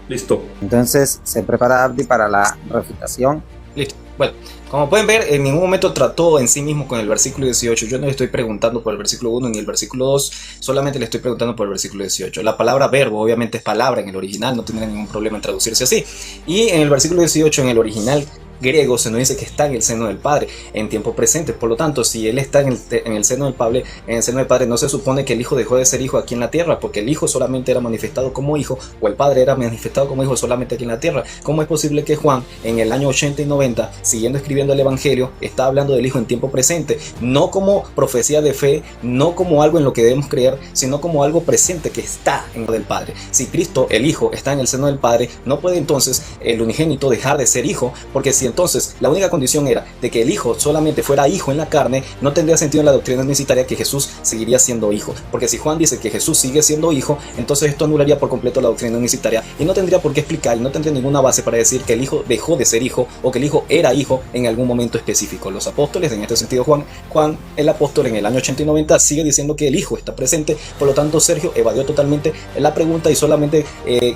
Listo. Entonces se prepara Abdi para la refutación. Listo. Bueno, como pueden ver, en ningún momento trató en sí mismo con el versículo 18. Yo no le estoy preguntando por el versículo 1 ni el versículo 2, solamente le estoy preguntando por el versículo 18. La palabra verbo obviamente es palabra en el original, no tendría ningún problema en traducirse así. Y en el versículo 18, en el original griego, se nos dice que está en el seno del Padre en tiempo presente. Por lo tanto, si Él está en el seno del Padre, no se supone que el Hijo dejó de ser Hijo aquí en la tierra, porque el Hijo solamente era manifestado como Hijo, o el Padre era manifestado como Hijo solamente aquí en la tierra. ¿Cómo es posible que Juan, en el año 80 y 90, siguiendo escribiendo el Evangelio, está hablando del Hijo en tiempo presente? No como profecía de fe, no como algo en lo que debemos creer, sino como algo presente que está en lo del Padre. Si Cristo, el Hijo, está en el seno del Padre, no puede entonces el unigénito dejar de ser Hijo, porque si entonces la única condición era de que el Hijo solamente fuera Hijo en la carne, no tendría sentido en la doctrina unicitaria que Jesús seguiría siendo Hijo. Porque si Juan dice que Jesús sigue siendo Hijo, entonces esto anularía por completo la doctrina unicitaria y no tendría por qué explicar, y no tendría ninguna base para decir que el Hijo dejó de ser Hijo o que el Hijo era Hijo en algún momento específico. Los apóstoles, en este sentido Juan el apóstol, en el año 80 y 90 sigue diciendo que el Hijo está presente. Por lo tanto, Sergio evadió totalmente la pregunta y solamente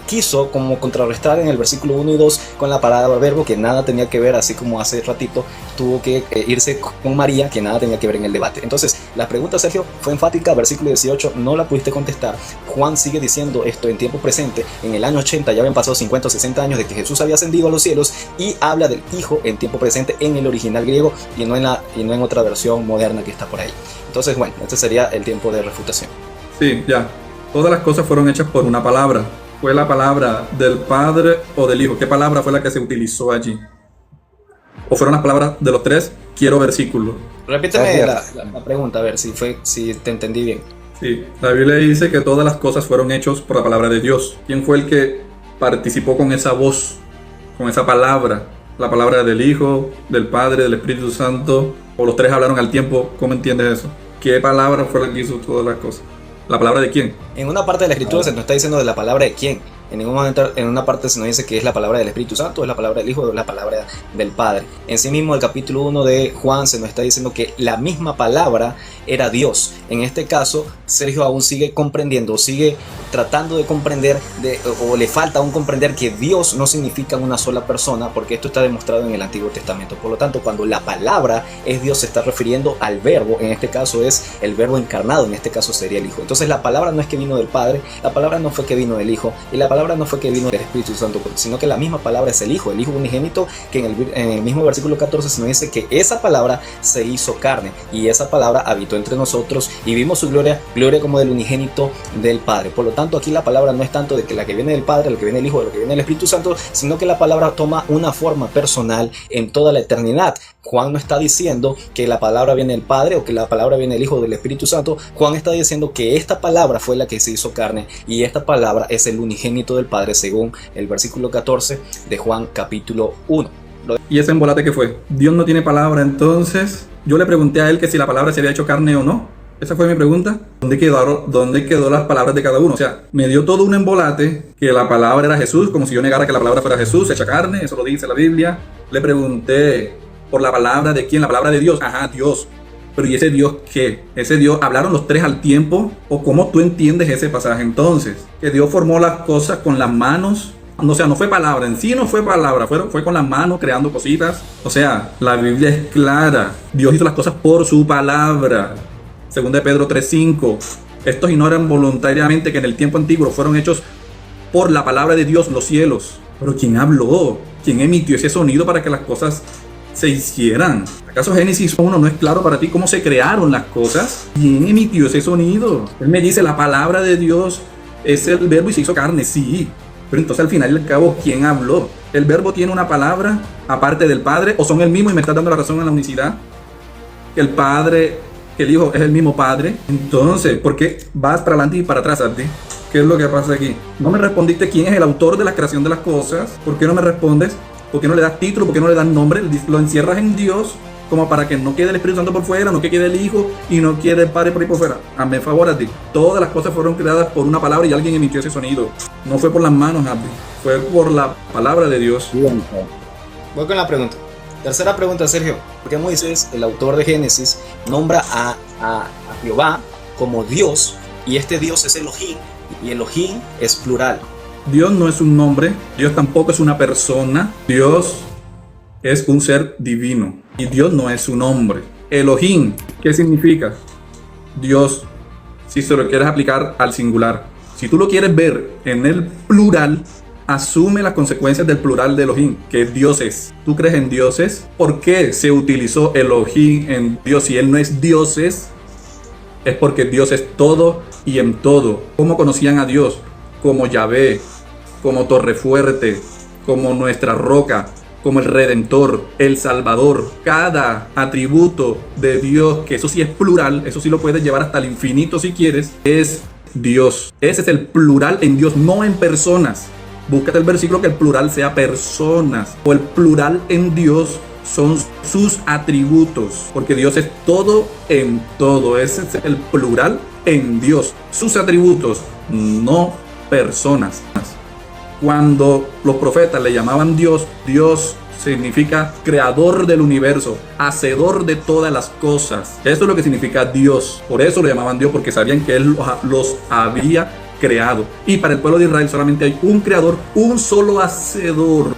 quiso como contrarrestar en el versículo 1 y 2 con la palabra verbo, que nada tenía que ver, así como hace ratito tuvo que irse con María, que nada tenía que ver en el debate. Entonces, la pregunta, Sergio, fue enfática. Versículo 18 no la pudiste contestar. Juan sigue diciendo esto en tiempo presente. En el año 80 ya habían pasado 50 o 60 años de que Jesús había ascendido a los cielos, y habla del Hijo en tiempo presente en el original griego y no en otra versión moderna que está por ahí. Entonces, bueno, este sería el tiempo de refutación. Sí, ya. Todas las cosas fueron hechas por una palabra. ¿Fue la palabra del Padre o del Hijo? ¿Qué palabra fue la que se utilizó allí? ¿O fueron las palabras de los tres? Quiero versículo. Repíteme la pregunta, a ver si te entendí bien. Sí, la Biblia dice que todas las cosas fueron hechas por la palabra de Dios. ¿Quién fue el que participó con esa voz, con esa palabra? La palabra del Hijo, del Padre, del Espíritu Santo, o los tres hablaron al tiempo. ¿Cómo entiendes eso? ¿Qué palabra fue la que hizo todas las cosas? ¿La palabra de quién? En una parte de la escritura se nos está diciendo de la palabra de quién. En ningún momento, en una parte se nos dice que es la palabra del Espíritu Santo, es la palabra del Hijo, o es la palabra del Padre. En sí mismo, el capítulo 1 de Juan se nos está diciendo que la misma palabra era Dios. En este caso, Sergio aún sigue comprendiendo, sigue tratando de comprender, o le falta aún comprender que Dios no significa una sola persona, porque esto está demostrado en el Antiguo Testamento. Por lo tanto, cuando la palabra es Dios, se está refiriendo al verbo. En este caso es el verbo encarnado, en este caso sería el Hijo. Entonces, la palabra no es que vino del Padre, la palabra no fue que vino del Hijo, y la palabra no fue que vino del Espíritu Santo, sino que la misma palabra es el Hijo unigénito, que en el mismo versículo 14 se nos dice que esa palabra se hizo carne, y esa palabra habitó entre nosotros, y vimos su gloria como del unigénito del Padre. Por lo tanto, aquí la palabra no es tanto de que la que viene del Padre, la que viene del Hijo, de lo que viene del Espíritu Santo, sino que la palabra toma una forma personal en toda la eternidad. Juan no está diciendo que la palabra viene del Padre o que la palabra viene del Hijo o del Espíritu Santo. Juan está diciendo que esta palabra fue la que se hizo carne, y esta palabra es el unigénito del Padre, según el versículo 14 de Juan capítulo 1. ¿Y ese embolate qué fue? Dios no tiene palabra, entonces yo le pregunté a él que si la palabra se había hecho carne o no. Esa fue mi pregunta. ¿Dónde quedó las palabras de cada uno? O sea, me dio todo un embolate que la palabra era Jesús, como si yo negara que la palabra fuera Jesús, hecha carne, eso lo dice la Biblia. Le pregunté por la palabra de quién, la palabra de Dios. Ajá, Dios. Pero ¿y ese Dios qué? ¿Ese Dios hablaron los tres al tiempo? ¿O cómo tú entiendes ese pasaje entonces? Que Dios formó las cosas con las manos. O sea, no fue palabra, en sí no fue palabra, fue con las manos creando cositas. O sea, la Biblia es clara. Dios hizo las cosas por su palabra. Según de Pedro 3:5. Estos ignoran voluntariamente que en el tiempo antiguo fueron hechos por la palabra de Dios los cielos. Pero ¿quién habló? ¿Quién emitió ese sonido para que las cosas se hicieran? ¿Acaso Génesis 1 no es claro para ti cómo se crearon las cosas? ¿Quién emitió ese sonido? Él me dice, la palabra de Dios es el verbo y se hizo carne, sí. Pero entonces al final y al cabo, ¿quién habló? ¿El verbo tiene una palabra aparte del Padre? ¿O son el mismo y me estás dando la razón en la unicidad? Que el Padre, que el Hijo es el mismo Padre. Entonces, ¿por qué vas para adelante y para atrás, Abdi? ¿Qué es lo que pasa aquí? No me respondiste quién es el autor de la creación de las cosas. ¿Por qué no me respondes? ¿Por qué no le das título? ¿Por qué no le das nombre? Lo encierras en Dios como para que no quede el Espíritu Santo por fuera, no quede el Hijo y no quede el Padre por ahí por fuera. Hazme favor, Abdi. Todas las cosas fueron creadas por una palabra y alguien emitió ese sonido. No fue por las manos, Abdi. Fue por la palabra de Dios. Voy con la pregunta. Tercera pregunta, Sergio. ¿Por qué Moisés, el autor de Génesis, nombra a Jehová como Dios? Y este Dios es Elohim. Y Elohim es plural. Dios no es un nombre. Dios tampoco es una persona. Dios es un ser divino. Y Dios no es un nombre. Elohim, ¿qué significa? Dios, si se lo quieres aplicar al singular. Si tú lo quieres ver en el plural, asume las consecuencias del plural de Elohim, que es dioses. ¿Tú crees en dioses? ¿Por qué se utilizó Elohim en Dios si él no es dioses? Es porque Dios es todo y en todo. ¿Cómo conocían a Dios? Como Yahvé, como Torre Fuerte, como nuestra roca, como el Redentor, el Salvador. Cada atributo de Dios, que eso sí es plural, eso sí lo puedes llevar hasta el infinito si quieres, es Dios. Ese es el plural en Dios, no en personas. Búscate el versículo que el plural sea personas. O el plural en Dios son sus atributos. Porque Dios es todo en todo. Ese es el plural en Dios. Sus atributos, no personas. Cuando los profetas le llamaban Dios, Dios significa creador del universo, hacedor de todas las cosas. Eso es lo que significa Dios. Por eso lo llamaban Dios, porque sabían que Él los había creado. Y para el pueblo de Israel solamente hay un creador, un solo hacedor,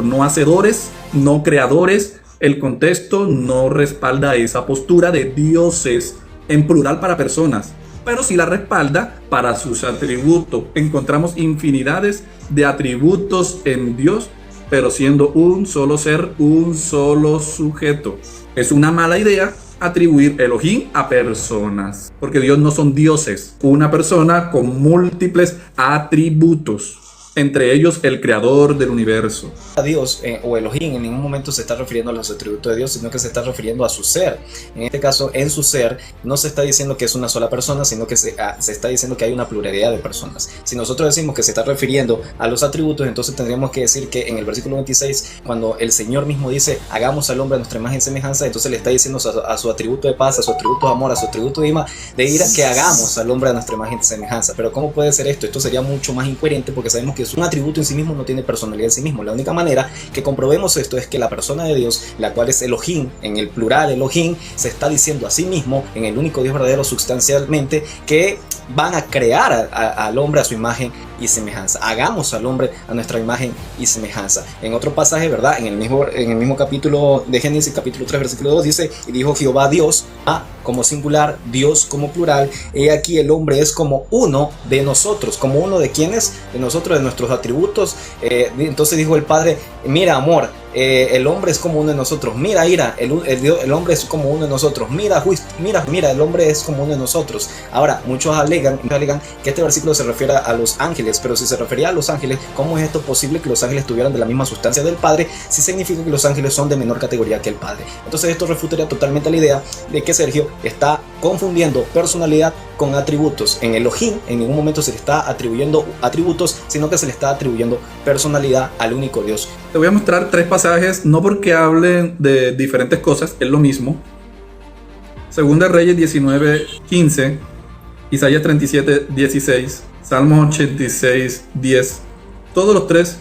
no hacedores, no creadores. El contexto no respalda esa postura de dioses en plural para personas, pero sí la respalda para sus atributos. Encontramos infinidades de atributos en Dios, pero siendo un solo ser, un solo sujeto. Es una mala idea atribuir Elohim a personas, porque Dios no son dioses, una persona con múltiples atributos, entre ellos el creador del universo. A Dios o Elohim en ningún momento se está refiriendo a los atributos de Dios, sino que se está refiriendo a su ser. En este caso, en su ser, no se está diciendo que es una sola persona, sino que se está diciendo que hay una pluralidad de personas. Si nosotros decimos que se está refiriendo a los atributos, entonces tendríamos que decir que en el versículo 26, cuando el Señor mismo dice, hagamos al hombre a nuestra imagen y semejanza, entonces le está diciendo a su atributo de paz, a su atributo de amor, a su atributo de ira, que hagamos al hombre a nuestra imagen y semejanza. Pero ¿cómo puede ser esto? Esto sería mucho más incoherente, porque sabemos que un atributo en sí mismo no tiene personalidad en sí mismo. La única manera que comprobemos esto es que la persona de Dios, la cual es Elohim, en el plural Elohim, se está diciendo a sí mismo, en el único Dios verdadero sustancialmente, que van a crear al hombre a su imagen y semejanza. Hagamos al hombre a nuestra imagen y semejanza. En otro pasaje, ¿verdad? En el mismo capítulo de Génesis, capítulo 3, versículo 2, dice, y dijo Jehová Dios, como singular, Dios como plural, he aquí el hombre es como uno de nosotros. ¿Como uno de quiénes? De nosotros, de nuestros atributos. Entonces dijo el Padre, mira amor, el hombre es como uno de nosotros. Mira ira, el hombre es como uno de nosotros. Mira juicio, mira, el hombre es como uno de nosotros. Ahora, muchos alegan que este versículo se refiere a los ángeles, pero si se refería a los ángeles, ¿cómo es esto posible que los ángeles tuvieran de la misma sustancia del Padre si significa que los ángeles son de menor categoría que el Padre? Entonces esto refutaría totalmente la idea de que Sergio está confundiendo personalidad con atributos. En Elohim en ningún momento se le está atribuyendo atributos, sino que se le está atribuyendo personalidad al único Dios. Te voy a mostrar tres pasajes, no porque hablen de diferentes cosas, es lo mismo. Segunda Reyes 19:15, Isaías 37:16, Salmos 86:10. Todos los tres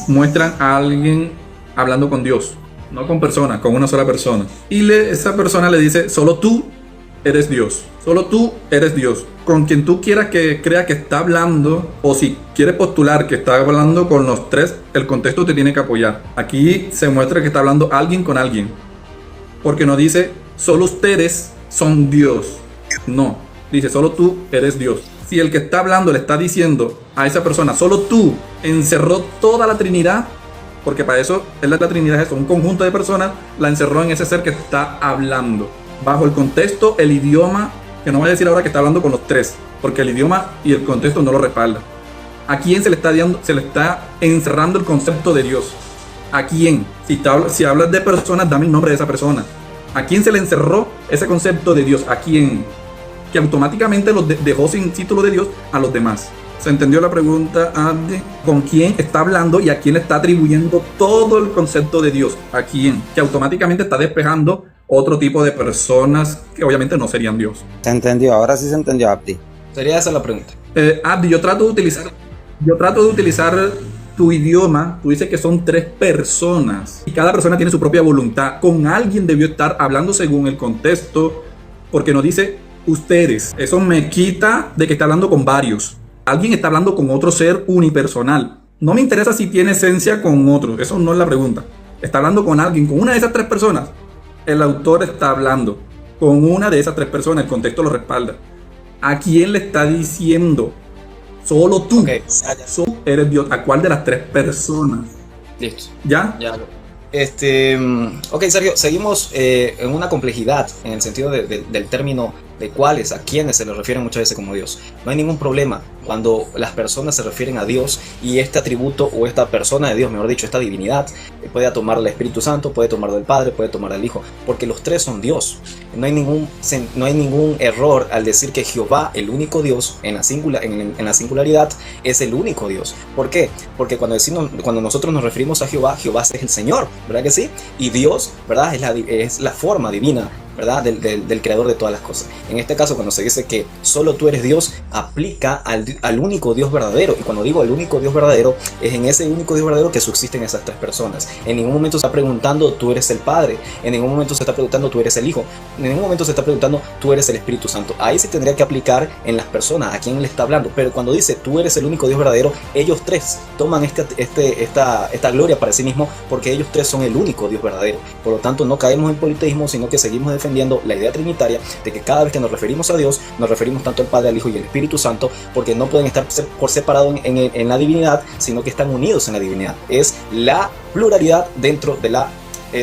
muestran a alguien hablando con Dios, no con personas, con una sola persona. Y esa persona le dice, solo tú eres Dios. Solo tú eres Dios. Con quien tú quieras que crea que está hablando, o si quieres postular que está hablando con los tres, el contexto te tiene que apoyar. Aquí se muestra que está hablando alguien con alguien. Porque no dice, solo ustedes son Dios. No. Dice, solo tú eres Dios. Si el que está hablando le está diciendo a esa persona, solo tú, encerró toda la Trinidad, porque para eso es la Trinidad, es un conjunto de personas, la encerró en ese ser que está hablando. Bajo el contexto, el idioma, que no voy a decir ahora que está hablando con los tres, porque el idioma y el contexto no lo respalda. ¿A quién se le está encerrando el concepto de Dios? ¿A quién? Si hablas de personas, dame el nombre de esa persona. ¿A quién se le encerró ese concepto de Dios? ¿A quién? Que automáticamente los dejó sin título de Dios a los demás. ¿Se entendió la pregunta, Abdi? ¿Con quién está hablando y a quién le está atribuyendo todo el concepto de Dios? ¿A quién? Que automáticamente está despejando otro tipo de personas que obviamente no serían Dios. Se entendió, ahora sí se entendió, Abdi. Sería esa la pregunta. Abdi, yo trato de utilizar tu idioma. Tú dices que son tres personas y cada persona tiene su propia voluntad. Con alguien debió estar hablando según el contexto, porque no dice ustedes. Eso me quita de que está hablando con varios. Alguien está hablando con otro ser unipersonal. No me interesa si tiene esencia con otro. Eso no es la pregunta. Está hablando con alguien, con una de esas tres personas. El autor está hablando con una de esas tres personas. El contexto lo respalda. ¿A quién le está diciendo? Solo tú. Okay. Solo eres Dios. ¿A cuál de las tres personas? Listo. ¿Ya? Ya. Ok, Sergio, seguimos en una complejidad en el sentido del término de cuáles, a quiénes se le refieren muchas veces como Dios. No hay ningún problema cuando las personas se refieren a Dios y este atributo o esta persona de Dios, mejor dicho, esta divinidad, puede tomar del Espíritu Santo, puede tomar del Padre, puede tomar del Hijo, porque los tres son Dios. No hay ningún error al decir que Jehová, el único Dios, en la singularidad, es el único Dios. ¿Por qué? Porque cuando nosotros nos referimos a Jehová, Jehová es el Señor, ¿verdad que sí? Y Dios, ¿verdad? Es la forma divina, ¿verdad? Del creador de todas las cosas. En este caso, cuando se dice que solo tú eres Dios, aplica al único Dios verdadero. Y cuando digo el único Dios verdadero, es en ese único Dios verdadero que subsisten esas tres personas. En ningún momento se está preguntando tú eres el Padre, en ningún momento se está preguntando tú eres el Hijo, en ningún momento se está preguntando tú eres el Espíritu Santo. Ahí se tendría que aplicar en las personas a quién le está hablando. Pero cuando dice tú eres el único Dios verdadero, ellos tres toman esta gloria para sí mismos, porque ellos tres son el único Dios verdadero. Por lo tanto, no caemos en politeísmo, sino que seguimos defendiendo la idea trinitaria de que cada vez que nos referimos a Dios, nos referimos tanto al Padre, al Hijo y al Espíritu Santo, porque no pueden estar por separado en la divinidad, sino que están unidos en la divinidad. Es la pluralidad dentro de la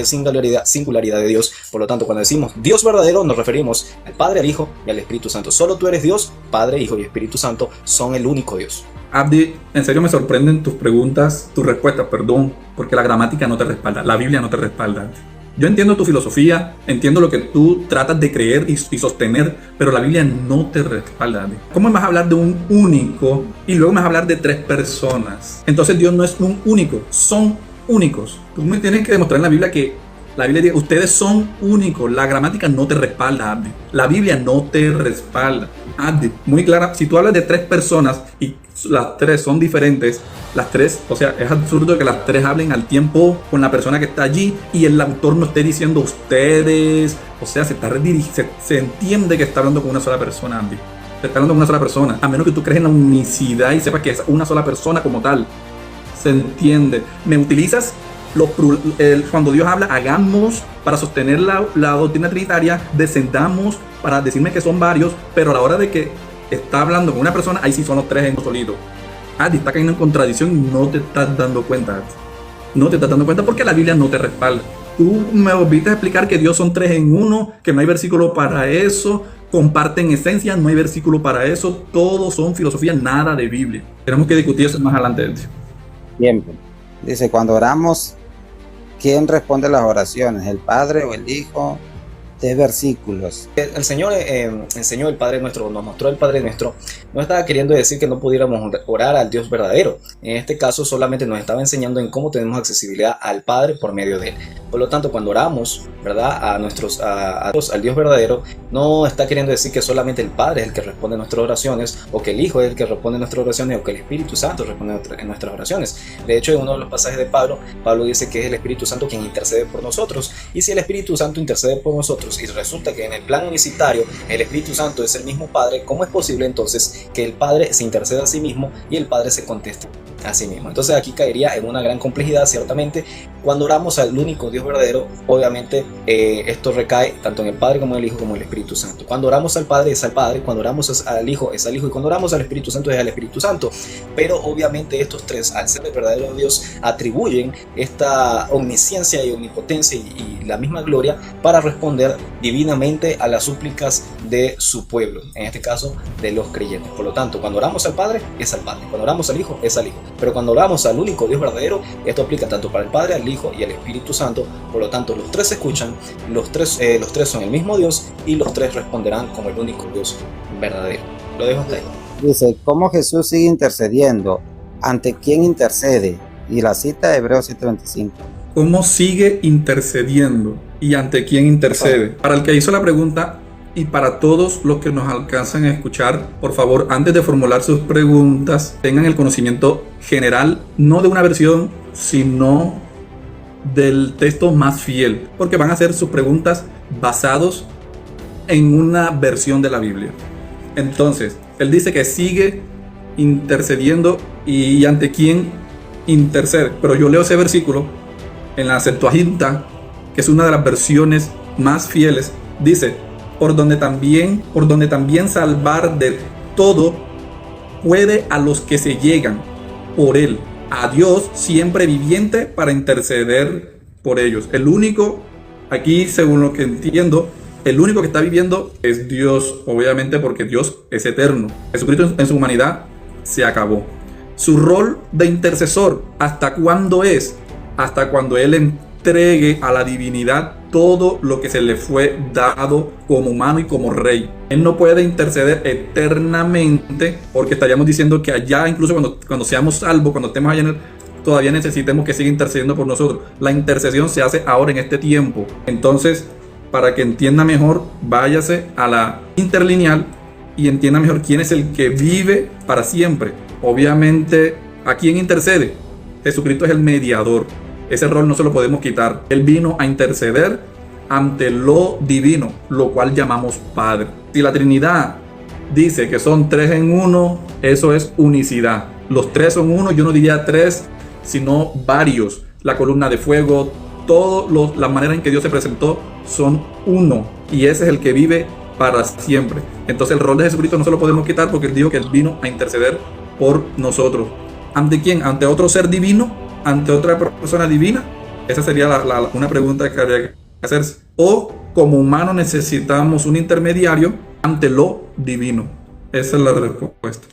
singularidad de Dios. Por lo tanto, cuando decimos Dios verdadero, nos referimos al Padre, al Hijo y al Espíritu Santo. Solo tú eres Dios, Padre, Hijo y Espíritu Santo son el único Dios. Abdi, en serio me sorprenden tus preguntas, tus respuestas, perdón, porque la gramática no te respalda, la Biblia no te respalda. Yo entiendo tu filosofía, entiendo lo que tú tratas de creer y sostener, pero la Biblia no te respalda, Abdi. ¿Cómo me vas a hablar de un único y luego me vas a hablar de tres personas? Entonces Dios no es un único, son únicos. Tú me tienes que demostrar en la Biblia que la Biblia dice, ustedes son únicos. La gramática no te respalda, Abdi. La Biblia no te respalda. Abdi, muy clara. Si tú hablas de tres personas y las tres son diferentes, las tres, o sea, es absurdo que las tres hablen al tiempo con la persona que está allí y el autor no esté diciendo ustedes. O sea, se entiende que está hablando con una sola persona, Abdi. Se está hablando con una sola persona. A menos que tú creas en la unicidad y sepas que es una sola persona como tal. Se entiende. Me utilizas cuando Dios habla, hagamos para sostener la doctrina trinitaria, descendamos para decirme que son varios, pero a la hora de que está hablando con una persona, ahí sí son los tres en uno solito. Está cayendo en contradicción y no te estás dando cuenta. No te estás dando cuenta porque la Biblia no te respalda. Tú me volviste a explicar que Dios son tres en uno, que no hay versículo para eso, comparten esencia, no hay versículo para eso, todos son filosofía, nada de Biblia. Tenemos que discutir eso más adelante. Bien. Dice, cuando oramos, ¿quién responde las oraciones? ¿El Padre o el Hijo? De versículos. El Señor enseñó el Padre Nuestro, nos mostró el Padre Nuestro. No estaba queriendo decir que no pudiéramos orar al Dios verdadero. En este caso solamente nos estaba enseñando en cómo tenemos accesibilidad al Padre por medio de Él. Por lo tanto, cuando oramos, ¿verdad? Al Dios verdadero, no está queriendo decir que solamente el Padre es el que responde nuestras oraciones, o que el Hijo es el que responde nuestras oraciones, o que el Espíritu Santo responde en nuestras oraciones. De hecho, en uno de los pasajes de Pablo dice que es el Espíritu Santo quien intercede por nosotros. Y si el Espíritu Santo intercede por nosotros, y resulta que en el plan unicitario el Espíritu Santo es el mismo Padre, ¿cómo es posible entonces que el Padre se interceda a sí mismo y el Padre se conteste Así mismo. Entonces aquí caería en una gran complejidad, ciertamente. Cuando oramos al único Dios verdadero, obviamente esto recae tanto en el Padre como en el Hijo como en el Espíritu Santo. Cuando oramos al Padre es al Padre, cuando oramos al Hijo es al Hijo, y cuando oramos al Espíritu Santo es al Espíritu Santo. Pero obviamente estos tres, al ser el verdadero Dios, atribuyen esta omnisciencia y omnipotencia y la misma gloria para responder divinamente a las súplicas de su pueblo, en este caso de los creyentes. Por lo tanto, cuando oramos al Padre es al Padre, cuando oramos al Hijo es al Hijo, pero cuando oramos al único Dios verdadero, esto aplica tanto para el Padre, al Hijo y al Espíritu Santo. Por lo tanto, los tres se escuchan, los tres son el mismo Dios, y los tres responderán como el único Dios verdadero. Lo dejo hasta ahí. Dice, ¿cómo Jesús sigue intercediendo? ¿Ante quién intercede? Y la cita de Hebreos 7:25. ¿Cómo sigue intercediendo y ante quién intercede? Para el que hizo la pregunta y para todos los que nos alcanzan a escuchar, por favor, antes de formular sus preguntas, tengan el conocimiento general, no de una versión, sino del texto más fiel, porque van a hacer sus preguntas basados en una versión de la Biblia. Entonces, él dice que sigue intercediendo y ante quién intercede. Pero yo leo ese versículo en la Septuaginta, que es una de las versiones más fieles. Dice, por donde también salvar de todo puede a los que se llegan por él, a Dios siempre viviente, para interceder por ellos. El único, aquí según lo que entiendo, el único que está viviendo es Dios, obviamente, porque Dios es eterno. Jesucristo en su humanidad se acabó. Su rol de intercesor, ¿hasta cuándo es? Hasta cuando Él entregue a la divinidad todo lo que se le fue dado como humano y como rey. Él no puede interceder eternamente, porque estaríamos diciendo que allá, incluso cuando seamos salvos, cuando estemos allá todavía necesitemos que siga intercediendo por nosotros. La intercesión se hace ahora, en este tiempo. Entonces, para que entienda mejor, váyase a la interlineal y entienda mejor quién es el que vive para siempre. Obviamente, ¿a quién intercede? Jesucristo es el mediador. Ese rol no se lo podemos quitar. Él vino a interceder ante lo divino, lo cual llamamos Padre. Si la Trinidad dice que son tres en uno, eso es unicidad. Los tres son uno, yo no diría tres, sino varios. La columna de fuego, la manera en que Dios se presentó son uno, y ese es el que vive para siempre. Entonces el rol de Jesucristo no se lo podemos quitar, porque Él dijo que Él vino a interceder por nosotros. ¿Ante quién? ¿Ante otro ser divino? ¿Ante otra persona divina? Esa sería una pregunta que habría que hacerse. O como humano necesitamos un intermediario ante lo divino. Esa es la respuesta.